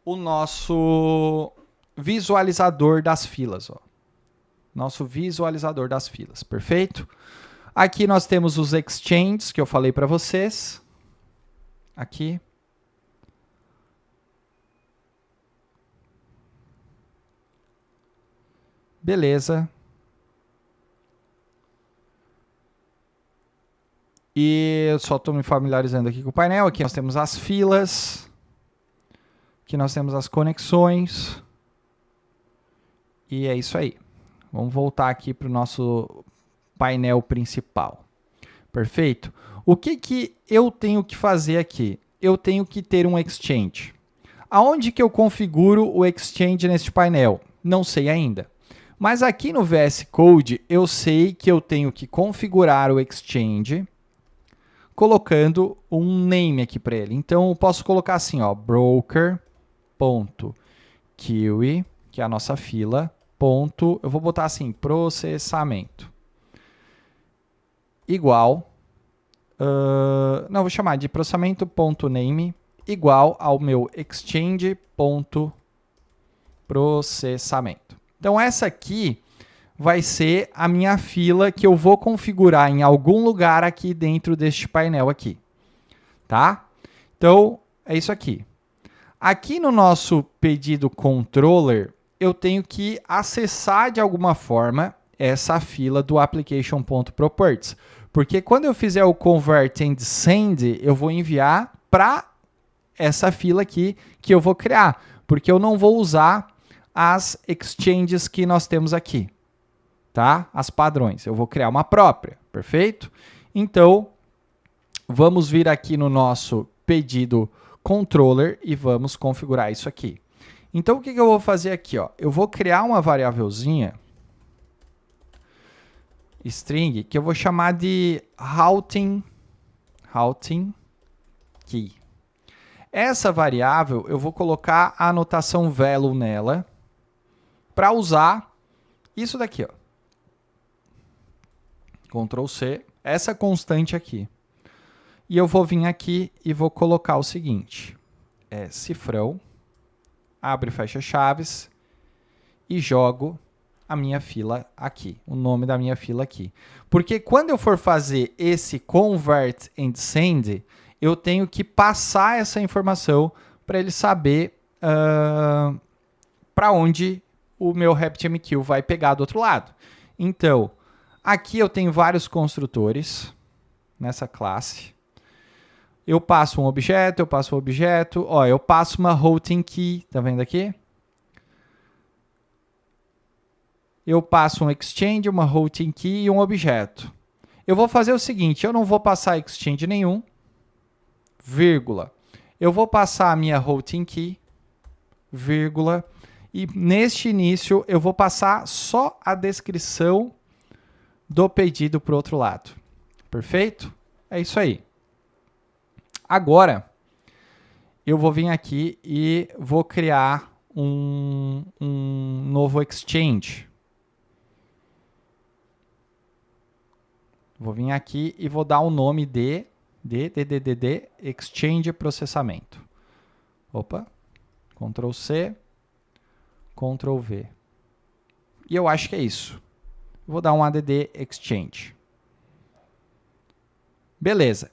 o nosso visualizador das filas. Ó. Nosso visualizador das filas, perfeito? Aqui nós temos os exchanges que eu falei para vocês. Aqui. Beleza. E eu só estou me familiarizando aqui com o painel. Aqui nós temos as filas. Aqui nós temos as conexões. E é isso aí. Vamos voltar aqui para o nosso painel principal. Perfeito? O que eu tenho que fazer aqui? Eu tenho que ter um Exchange. Aonde que eu configuro o Exchange neste painel? Não sei ainda. Mas aqui no VS Code, eu sei que eu tenho que configurar o Exchange colocando um name aqui para ele. Então, eu posso colocar assim, ó, broker.query, que é a nossa fila, ponto, eu vou botar assim, processamento, igual, não, vou chamar de processamento.name, igual ao meu exchange.processamento. Então, essa aqui vai ser a minha fila que eu vou configurar em algum lugar aqui dentro deste painel aqui, tá? Então, é isso aqui. Aqui no nosso pedido controller, eu tenho que acessar de alguma forma essa fila do application.properties, porque quando eu fizer o convert and send, eu vou enviar para essa fila aqui que eu vou criar, porque eu não vou usar as exchanges que nós temos aqui. Tá? As padrões. Eu vou criar uma própria, perfeito? Então, vamos vir aqui no nosso pedido controller e vamos configurar isso aqui. Então, o que eu vou fazer aqui? Ó? Eu vou criar uma variávelzinha string que eu vou chamar de routing key. Essa variável, eu vou colocar a anotação value nela para usar isso daqui, ó. Ctrl C, essa constante aqui. E eu vou vir aqui e vou colocar o seguinte. Cifrão, abre e fecha chaves e jogo a minha fila aqui, o nome da minha fila aqui. Porque quando eu for fazer esse convert and send, eu tenho que passar essa informação para ele saber para onde o meu RabbitMQ vai pegar do outro lado. Então, aqui eu tenho vários construtores nessa classe. Eu passo um objeto, ó, eu passo uma routing key, tá vendo aqui? Eu passo um exchange, uma routing key e um objeto. Eu vou fazer o seguinte, eu não vou passar exchange nenhum, vírgula. Eu vou passar a minha routing key, vírgula, e neste início eu vou passar só a descrição do pedido para o outro lado. Perfeito? É isso aí. Agora, eu vou vir aqui e vou criar um novo exchange. Vou vir aqui e vou dar o nome de Exchange Processamento. Opa, Ctrl C, Ctrl V. E eu acho que é isso. Vou dar um add exchange. Beleza.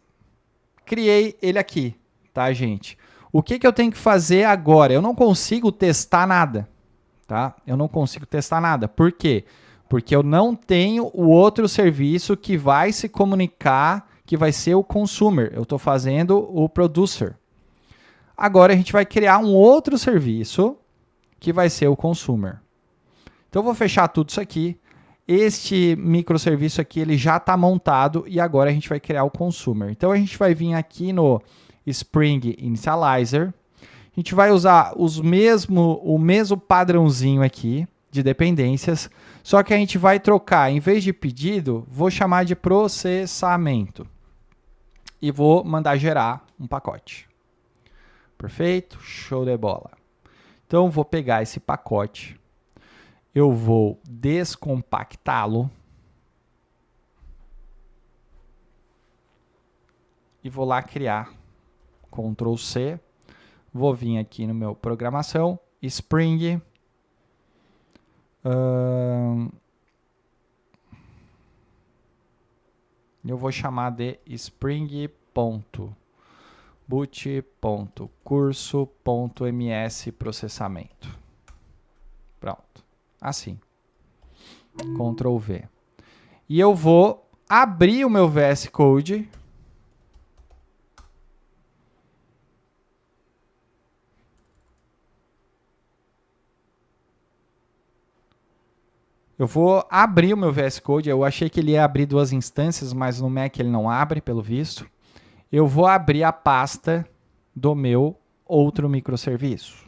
Criei ele aqui, tá, gente? O que eu tenho que fazer agora? Eu não consigo testar nada, tá? Eu não consigo testar nada. Por quê? Porque eu não tenho o outro serviço que vai se comunicar, que vai ser o consumer. Eu estou fazendo o producer. Agora a gente vai criar um outro serviço que vai ser o consumer. Então eu vou fechar tudo isso aqui. Este microserviço aqui ele já está montado e agora a gente vai criar o consumer. Então a gente vai vir aqui no Spring Initializer. A gente vai usar o mesmo padrãozinho aqui de dependências, só que a gente vai trocar, em vez de pedido, vou chamar de processamento. E vou mandar gerar um pacote. Perfeito? Show de bola. Então, vou pegar esse pacote, eu vou descompactá-lo e vou lá criar Ctrl C, vou vir aqui no meu programação, Spring, eu vou chamar de spring.boot.curso.ms processamento. Pronto. Assim. Ctrl V. E eu vou abrir o meu VS Code. Eu vou abrir o meu VS Code. Eu achei que ele ia abrir duas instâncias, mas no Mac ele não abre, pelo visto. Eu vou abrir a pasta do meu outro microserviço.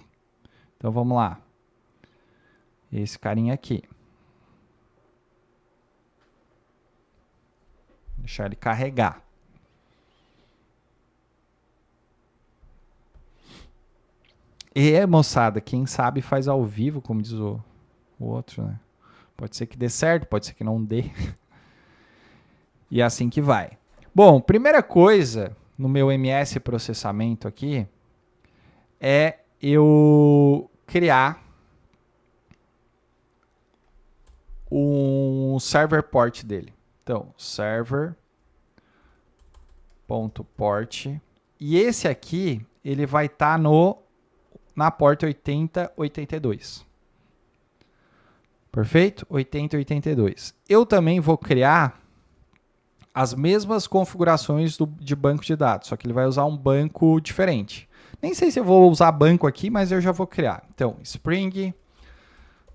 Então vamos lá. Esse carinha aqui. Deixar ele carregar. E, moçada, quem sabe faz ao vivo, como diz o outro, né? Pode ser que dê certo, pode ser que não dê. E é assim que vai. Bom, primeira coisa no meu MS processamento aqui é eu criar um server port dele. Então, server.port. E esse aqui, ele vai estar na porta 8082. Perfeito? 8082. Eu também vou criar as mesmas configurações de banco de dados, só que ele vai usar um banco diferente. Nem sei se eu vou usar banco aqui, mas eu já vou criar. Então, Spring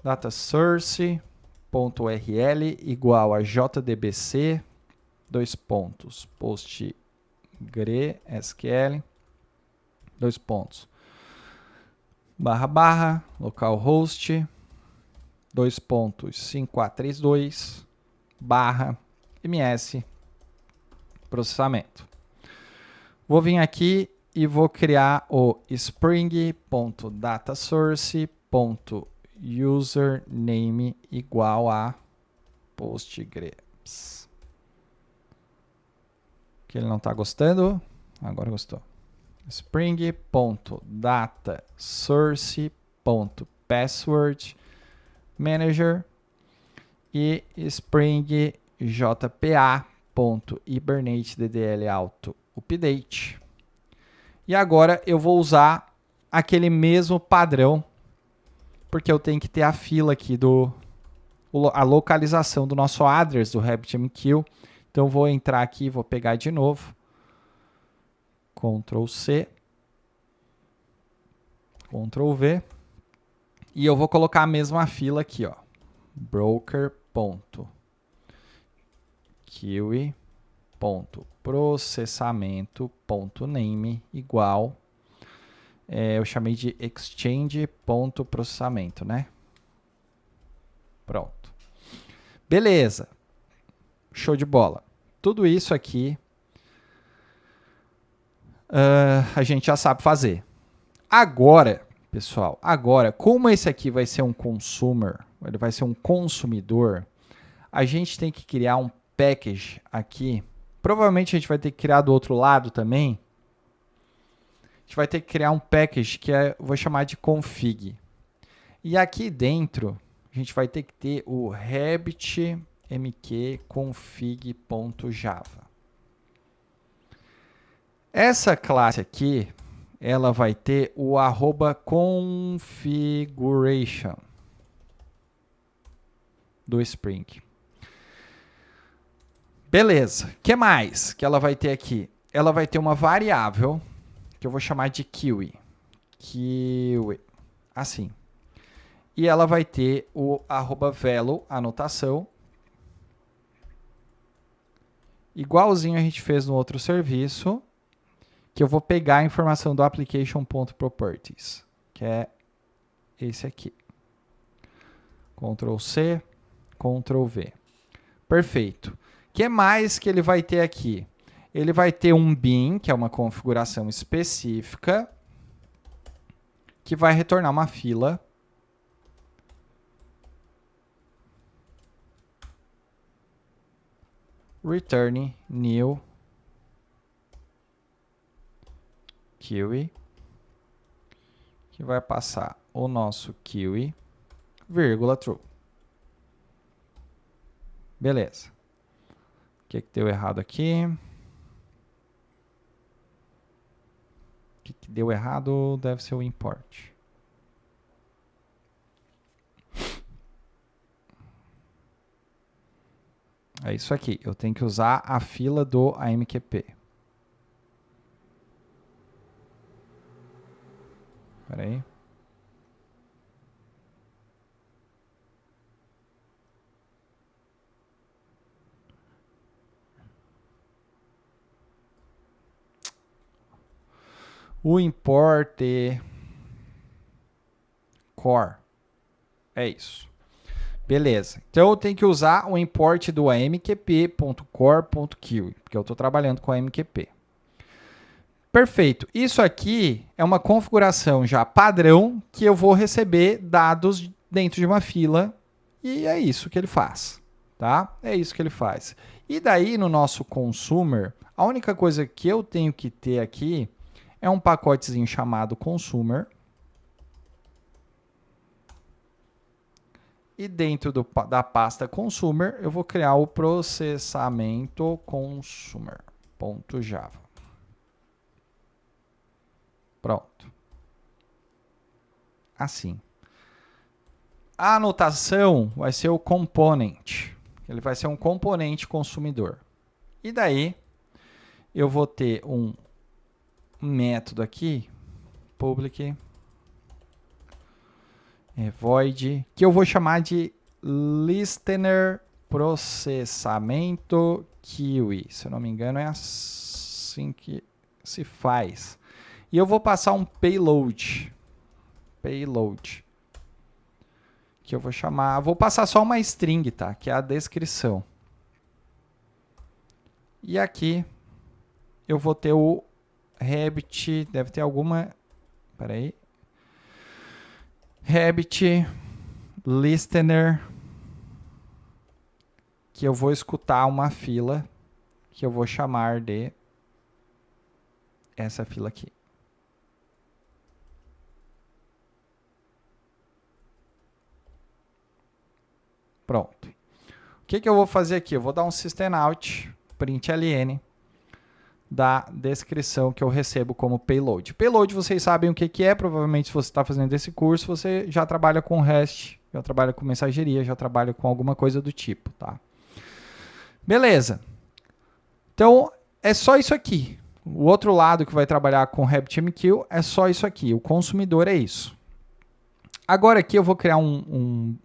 data source .rl igual a jdbc postgresql // localhost 5432 /ms processamento. Vou vir aqui e vou criar o spring.datasource.username igual a Postgres. Que ele não está gostando. Agora gostou. Spring.datasource.password manager e Spring jpa.hibernate ddl auto update. E agora eu vou usar aquele mesmo padrão, porque eu tenho que ter a fila aqui a localização do nosso address do RabbitMQ. Então vou entrar aqui, vou pegar de novo, Ctrl C, Ctrl V, e eu vou colocar a mesma fila aqui, ó, broker.kiwi.processamento.name igual, eu chamei de exchange.processamento, né? Pronto. Beleza. Show de bola. Tudo isso aqui a gente já sabe fazer. Agora, pessoal, como esse aqui vai ser um consumer, ele vai ser um consumidor, a gente tem que criar um package aqui. Provavelmente a gente vai ter que criar do outro lado também. A gente vai ter que criar um package que vou chamar de config. E aqui dentro, a gente vai ter que ter o rabbitmq.config.java. Essa classe aqui, ela vai ter o @configuration do Spring. Beleza. O que mais que ela vai ter aqui? Ela vai ter uma variável que eu vou chamar de Kiwi. Kiwi. Assim. E ela vai ter o @velo, anotação. Igualzinho a gente fez no outro serviço. Que eu vou pegar a informação do application.properties. Que é esse aqui. Ctrl C, Ctrl V. Perfeito. O que mais que ele vai ter aqui? Ele vai ter um bin, que é uma configuração específica, que vai retornar uma fila. Return new Kiwi, que vai passar o nosso Kiwi, vírgula true. Beleza. O que deu errado aqui? O que deu errado deve ser o import. É isso aqui. Eu tenho que usar a fila do AMQP. Espera aí. O import core. É isso. Beleza. Então eu tenho que usar o import do amqp.core.kiwi, porque eu estou trabalhando com AMQP. Perfeito. Isso aqui é uma configuração já padrão que eu vou receber dados dentro de uma fila e é isso que ele faz, tá? É isso que ele faz. E daí no nosso consumer, a única coisa que eu tenho que ter aqui é um pacotezinho chamado consumer. E dentro da pasta consumer, eu vou criar o processamento consumer.java. Pronto. Assim. A anotação vai ser o component. Ele vai ser um componente consumidor. E daí, eu vou ter um método aqui, public void, que eu vou chamar de listener processamento kiwi. Se eu não me engano, é assim que se faz. E eu vou passar um payload. Que eu vou chamar... Vou passar só uma string, tá? Que é a descrição. E aqui eu vou ter o Rabbit... Deve ter alguma... Espera aí. Rabbit listener. Que eu vou escutar uma fila. Que eu vou chamar de... Essa fila aqui. Pronto. O que eu vou fazer aqui? Eu vou dar um systemout, println, da descrição que eu recebo como payload. Payload, vocês sabem o que é, provavelmente se você está fazendo esse curso, você já trabalha com REST, já trabalha com mensageria, já trabalha com alguma coisa do tipo, tá? Beleza. Então, é só isso aqui. O outro lado que vai trabalhar com RabbitMQ é só isso aqui. O consumidor é isso. Agora aqui eu vou criar um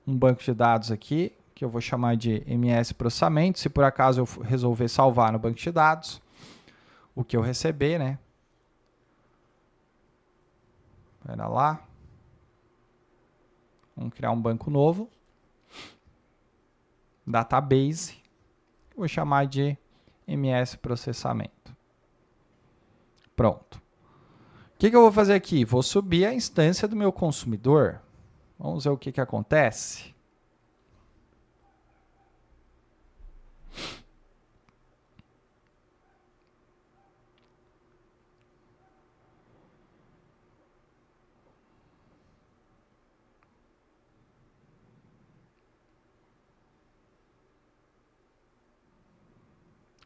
banco de dados aqui, que eu vou chamar de MS Processamento. Se por acaso eu resolver salvar no banco de dados, o que eu receber, né? Pera lá. Vamos criar um banco novo. Database. Vou chamar de MS Processamento. Pronto. O que eu vou fazer aqui? Vou subir a instância do meu consumidor. Vamos ver o que acontece.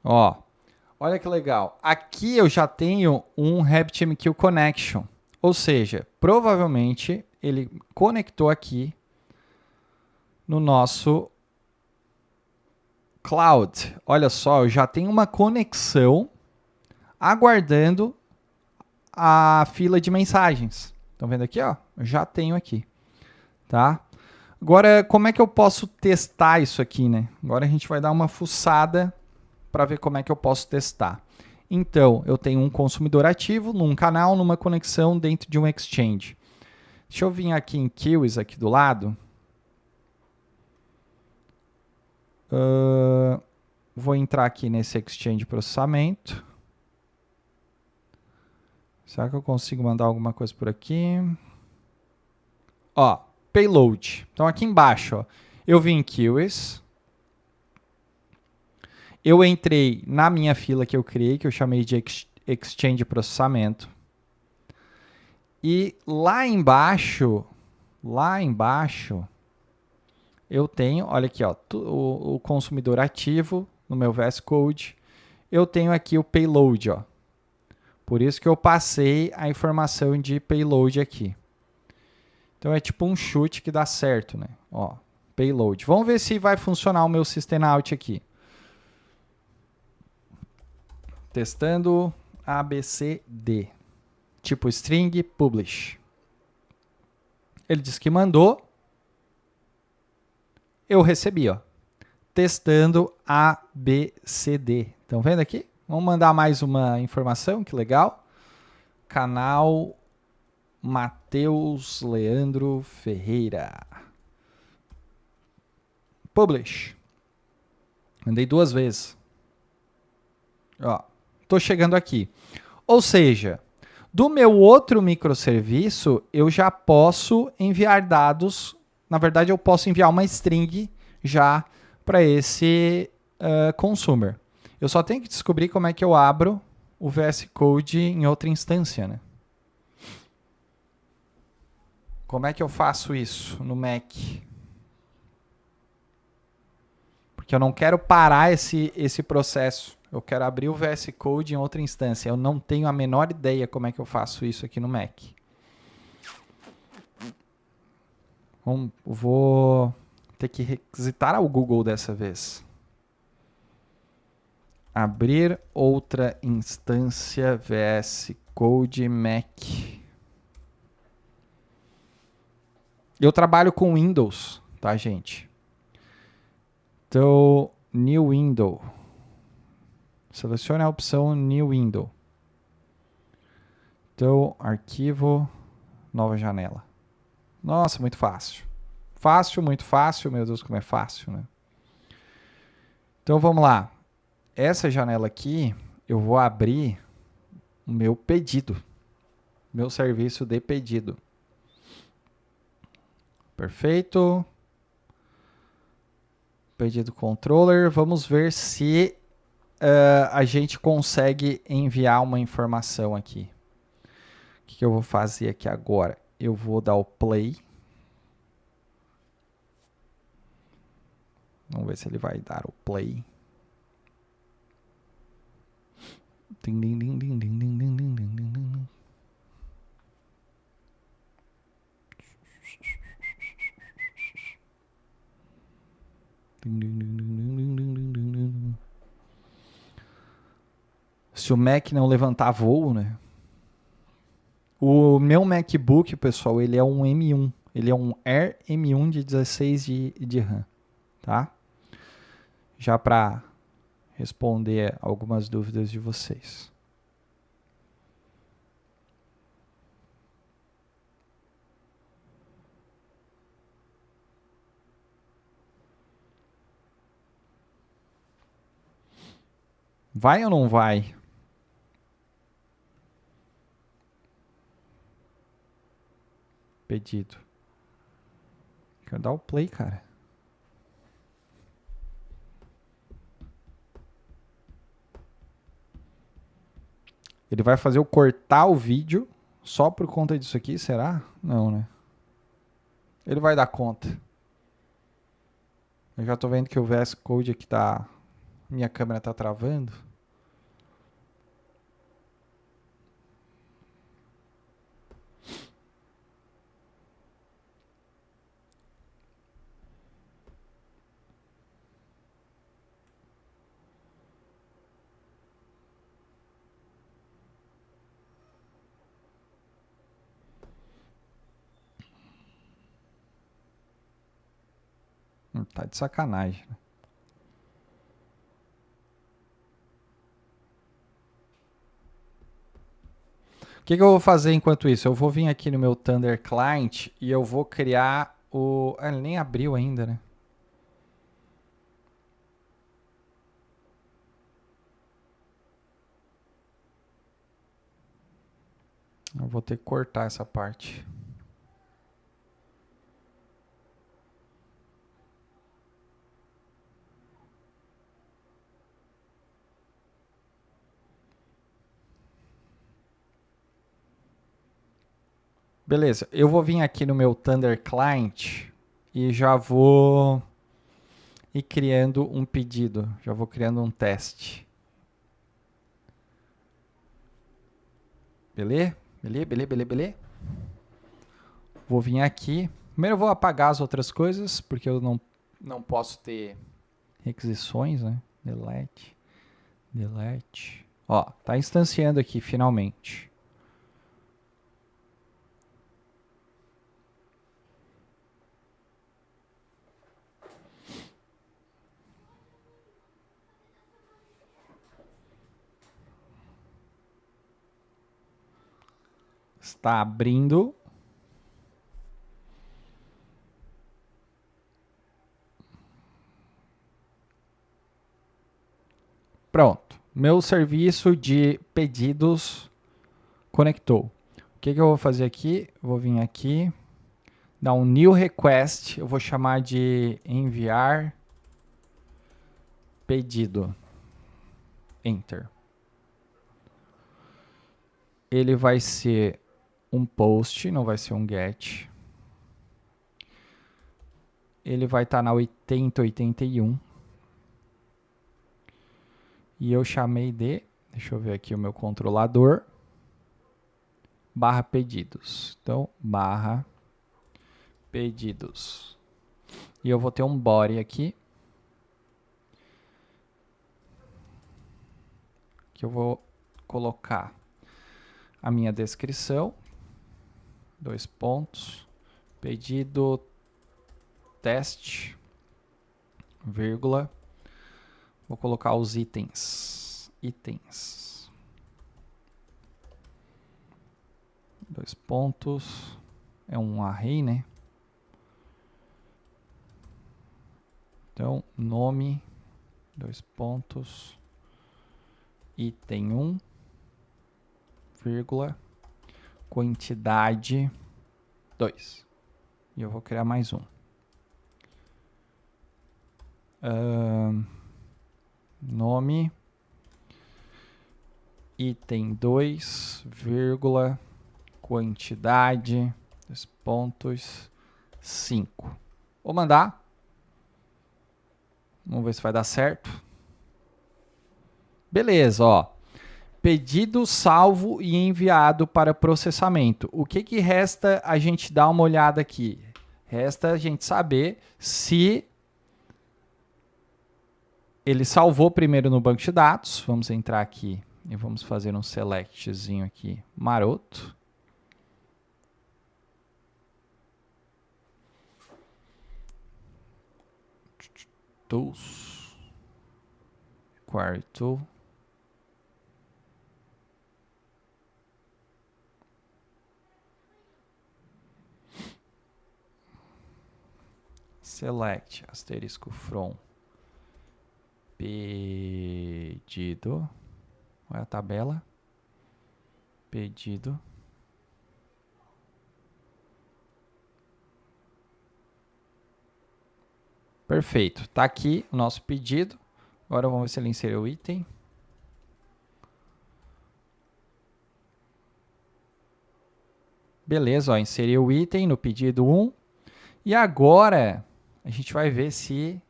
Ó, olha que legal. Aqui eu já tenho um RabbitMQ Connection. Ou seja, provavelmente ele conectou aqui no nosso cloud. Olha só, eu já tenho uma conexão aguardando a fila de mensagens. Estão vendo aqui? Ó? Eu já tenho aqui. Tá? Agora, como é que eu posso testar isso aqui, né? Agora a gente vai dar uma fuçada para ver como é que eu posso testar. Então, eu tenho um consumidor ativo num canal, numa conexão dentro de um Exchange. Deixa eu vir aqui em Queues, aqui do lado. Vou entrar aqui nesse Exchange processamento. Será que eu consigo mandar alguma coisa por aqui? Ó, Payload. Então, aqui embaixo, ó, eu vim em Queues. Eu entrei na minha fila que eu criei, que eu chamei de Exchange Processamento. E lá embaixo, eu tenho, olha aqui, ó, o consumidor ativo no meu VS Code. Eu tenho aqui o payload, ó. Por isso que eu passei a informação de payload aqui. Então é tipo um chute que dá certo, né? Ó, payload. Vamos ver se vai funcionar o meu system out aqui. Testando ABCD. Tipo string publish. Ele disse que mandou. Eu recebi, ó. Testando ABCD. Estão vendo aqui? Vamos mandar mais uma informação, que legal. Canal Matheus Leandro Ferreira. Publish. Mandei 2 vezes. Ó, tô chegando aqui. Ou seja, do meu outro microserviço, eu já posso enviar dados. Na verdade, eu posso enviar uma string já para esse consumer. Eu só tenho que descobrir como é que eu abro o VS Code em outra instância, né? Como é que eu faço isso no Mac? Porque eu não quero parar esse processo. Eu quero abrir o VS Code em outra instância. Eu não tenho a menor ideia como é que eu faço isso aqui no Mac. Vou ter que requisitar ao Google dessa vez. Abrir outra instância VS Code Mac. Eu trabalho com Windows, tá, gente? Então, New Window. Selecione a opção New Window. Então, arquivo, nova janela. Nossa, muito fácil. Fácil, muito fácil. Meu Deus, como é fácil, né? Então, vamos lá. Essa janela aqui, eu vou abrir o meu pedido. Meu serviço de pedido. Perfeito. Pedido controller. Vamos ver se a gente consegue enviar uma informação aqui. O que eu vou fazer aqui agora? Eu vou dar o play. Vamos ver se ele vai dar o play. Ding, ding, ding, ding, ding, ding, ding, ding, ding, ding. Se o Mac não levantar voo, né? O meu MacBook, pessoal, ele é um M1. Ele é um Air M1 de 16 de RAM, tá? Já para responder algumas dúvidas de vocês. Vai ou não vai? Pedido. Quero dar o play, cara. Ele vai fazer eu cortar o vídeo só por conta disso aqui, será? Não, né? Ele vai dar conta. Eu já tô vendo que o VS Code aqui tá... Minha câmera tá travando. Tá de sacanagem, né? O que eu vou fazer enquanto isso? Eu vou vir aqui no meu Thunder Client e eu vou criar o... ele nem abriu ainda, né? Eu vou ter que cortar essa parte. Beleza, eu vou vir aqui no meu Thunder Client e já vou ir criando um pedido. Já vou criando um teste. Beleza? Beleza? Vou vir aqui. Primeiro eu vou apagar as outras coisas, porque eu não posso ter requisições, né? Delete. Ó, tá instanciando aqui finalmente. Está abrindo. Pronto. Meu serviço de pedidos conectou. O que eu vou fazer aqui? Vou vir aqui, dar um new request. Eu vou chamar de enviar pedido. Enter. Ele vai ser um post, não vai ser um get. Ele vai estar na 8081. E eu chamei de, deixa eu ver aqui o meu controlador, barra pedidos. Então, barra pedidos. E eu vou ter um body aqui, que eu vou colocar a minha descrição, 2 pontos, pedido teste, vírgula, vou colocar os itens, 2 pontos, é um array, né? Então, nome, 2 pontos, item 1, vírgula, quantidade 2. E eu vou criar mais um. Nome, item 2, vírgula, quantidade, 2 pontos, 5. Vou mandar. Vamos ver se vai dar certo. Beleza, ó. Pedido salvo e enviado para processamento. O que resta a gente dar uma olhada aqui? Resta a gente saber se ele salvou primeiro no banco de dados. Vamos entrar aqui E vamos fazer um selectzinho aqui maroto. Tools. Query Tool. Select, asterisco from, pedido, olha a tabela, pedido, perfeito, tá aqui o nosso pedido, agora vamos ver se ele inseriu o item, beleza, ó, inseriu o item no pedido 1, e agora a gente vai ver se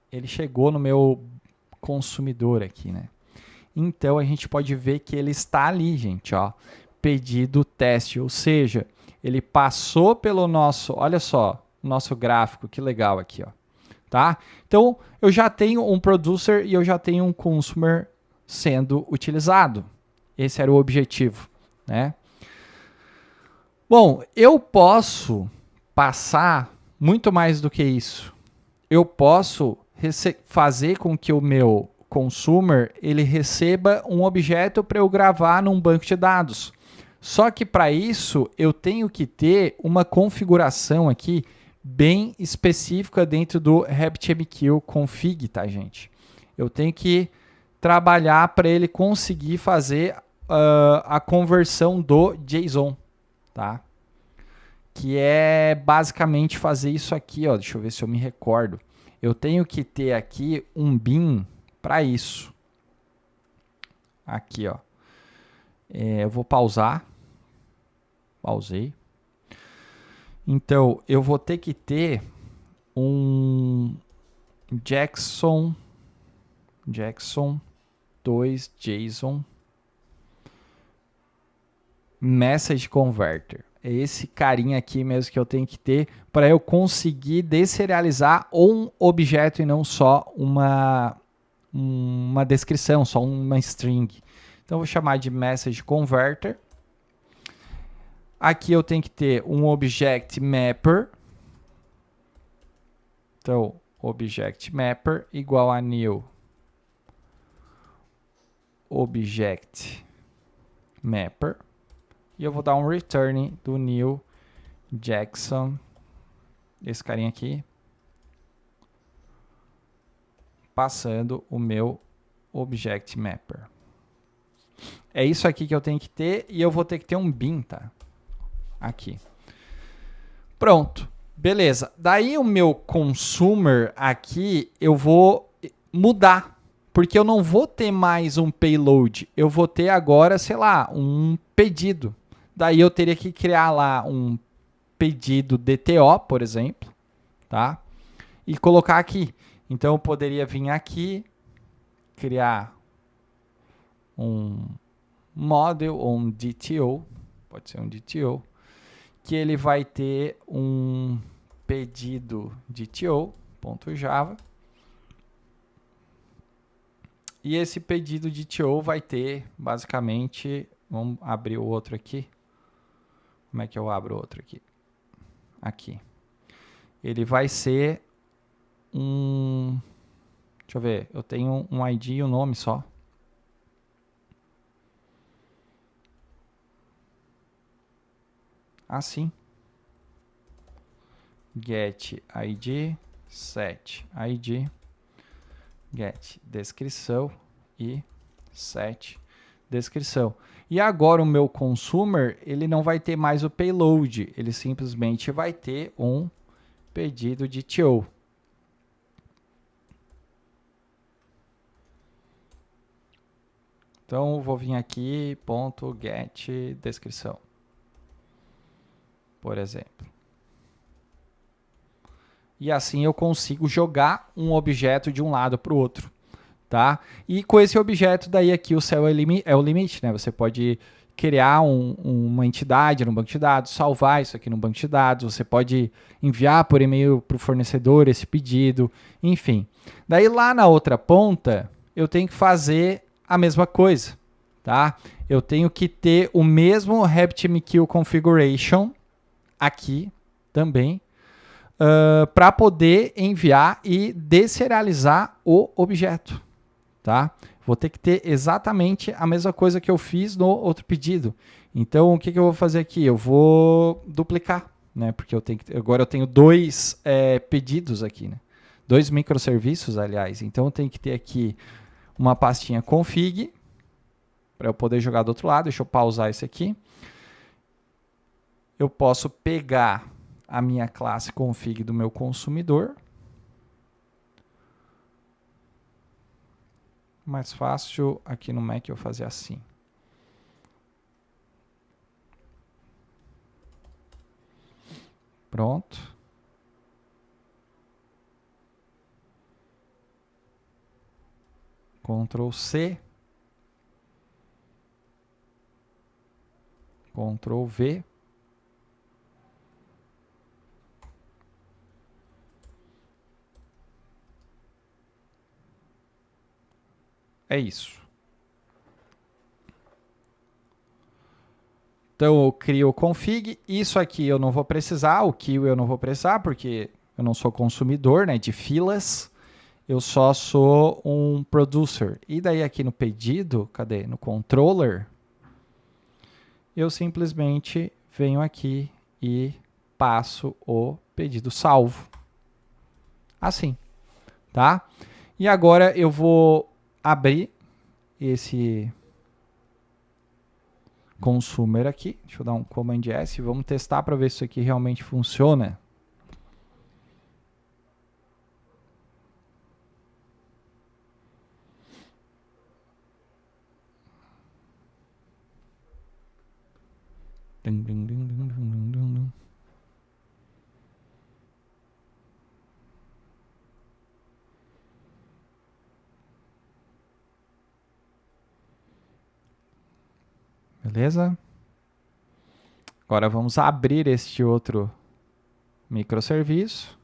ele chegou no meu consumidor aqui, né? Então a gente pode ver que ele está ali, gente, ó, pedido teste, ou seja, ele passou pelo nosso, olha só, nosso gráfico, que legal aqui, ó, tá? Então eu já tenho um producer e eu já tenho um consumer sendo utilizado. Esse era o objetivo, né? Bom, eu posso passar muito mais do que isso. Eu posso fazer com que o meu consumer ele receba um objeto para eu gravar num banco de dados. Só que para isso eu tenho que ter uma configuração aqui bem específica dentro do RabbitMQ config, tá, gente? Eu tenho que trabalhar para ele conseguir fazer a conversão do JSON, tá? Que é basicamente fazer isso aqui, ó. Deixa eu ver se eu me recordo. Eu tenho que ter aqui um bin para isso. Aqui, ó. Eu vou pausar. Pausei. Então, eu vou ter que ter um Jackson 2 JSON Message Converter. É esse carinha aqui mesmo que eu tenho que ter para eu conseguir deserializar um objeto e não só uma descrição, só uma string. Então, eu vou chamar de Message Converter. Aqui eu tenho que ter um Object Mapper. Então, Object Mapper igual a new Object Mapper. E eu vou dar um return do new Jackson, esse carinha aqui, passando o meu Object Mapper. É isso aqui que eu tenho que ter e eu vou ter que ter um bin, tá? Aqui. Pronto. Beleza. Daí o meu consumer aqui eu vou mudar. Porque eu não vou ter mais um payload. Eu vou ter agora, sei lá, um pedido. Daí eu teria que criar lá um pedido DTO, por exemplo, tá? E colocar aqui. Então eu poderia vir aqui, criar um model ou um DTO, pode ser um DTO, que ele vai ter um pedido DTO.java. E esse pedido DTO vai ter, basicamente, vamos abrir o outro aqui. Como é que eu abro o outro aqui? Aqui. Ele vai ser um... Deixa eu ver, eu tenho um ID e um nome só. Assim. Get ID, set ID, get descrição e set descrição. E agora o meu consumer, ele não vai ter mais o payload, ele simplesmente vai ter um pedido de TO. Então eu vou vir aqui, ponto get descrição, por exemplo. E assim eu consigo jogar um objeto de um lado para o outro, tá? E com esse objeto daí aqui o céu é o limite, né? Você pode criar uma entidade no banco de dados, salvar isso aqui no banco de dados, você pode enviar por e-mail para o fornecedor esse pedido, enfim. Daí lá na outra ponta eu tenho que fazer a mesma coisa, tá? Eu tenho que ter o mesmo RabbitMQ configuration aqui também, para poder enviar e deserializar o objeto, tá? Vou ter que ter exatamente a mesma coisa que eu fiz no outro pedido. Então, o que eu vou fazer aqui? Eu vou duplicar, né? Porque agora eu tenho dois pedidos aqui, né? Dois microserviços, aliás. Então, eu tenho que ter aqui uma pastinha config para eu poder jogar do outro lado. Deixa eu pausar isso aqui. Eu posso pegar a minha classe config do meu consumidor. Mais fácil aqui no Mac eu fazer assim. Pronto. Ctrl C. Ctrl V. É isso. Então eu crio o config. Isso aqui eu não vou precisar, o kill eu não vou precisar, porque eu não sou consumidor, né, de filas. Eu só sou um producer. E daí aqui no pedido, cadê? No controller, eu simplesmente venho aqui e passo o pedido salvo. Assim, tá? E agora eu vou abrir esse consumer aqui. Deixa eu dar um Command S e vamos testar para ver se isso aqui realmente funciona. Beleza? Agora vamos abrir este outro microserviço.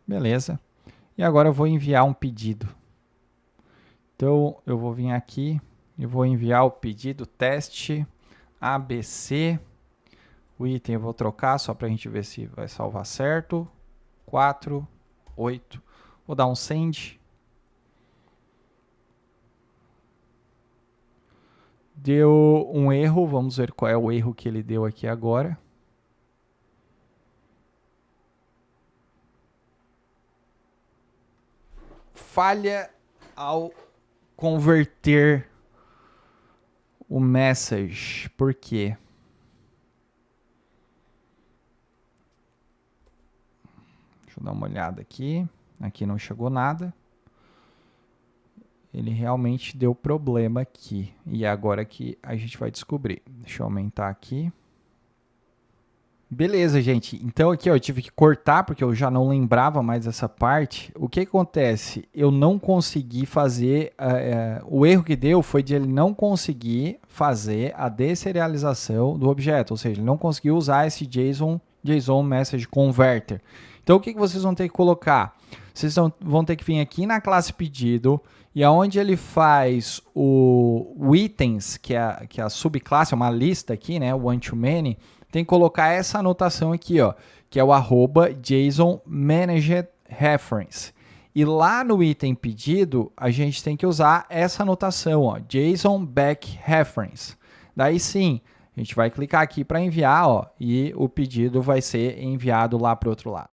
Beleza. E agora eu vou enviar um pedido. Então eu vou vir aqui e vou enviar o pedido teste ABC. O item eu vou trocar só para a gente ver se vai salvar certo. 4, 8. Vou dar um send. Deu um erro, vamos ver qual é o erro que ele deu aqui agora. Falha ao converter o message. Por quê? Deixa eu dar uma olhada aqui. Aqui não chegou nada. Ele realmente deu problema aqui. E é agora que a gente vai descobrir. Deixa eu aumentar aqui. Beleza, gente. Então aqui ó, eu tive que cortar porque eu já não lembrava mais essa parte. O que acontece? Eu não consegui fazer... o erro que deu foi de ele não conseguir fazer a deserialização do objeto. Ou seja, ele não conseguiu usar esse JSON Message Converter. Então o que vocês vão ter que colocar? Vocês vão ter que vir aqui na classe pedido e aonde ele faz o itens, que é a subclasse, é uma lista aqui, né? O one-to-many, tem que colocar essa anotação aqui, ó, que é o @JSON Managed Reference. E lá no item pedido, a gente tem que usar essa anotação, ó, JSON Back Reference. Daí sim, a gente vai clicar aqui para enviar, ó, e o pedido vai ser enviado lá para o outro lado.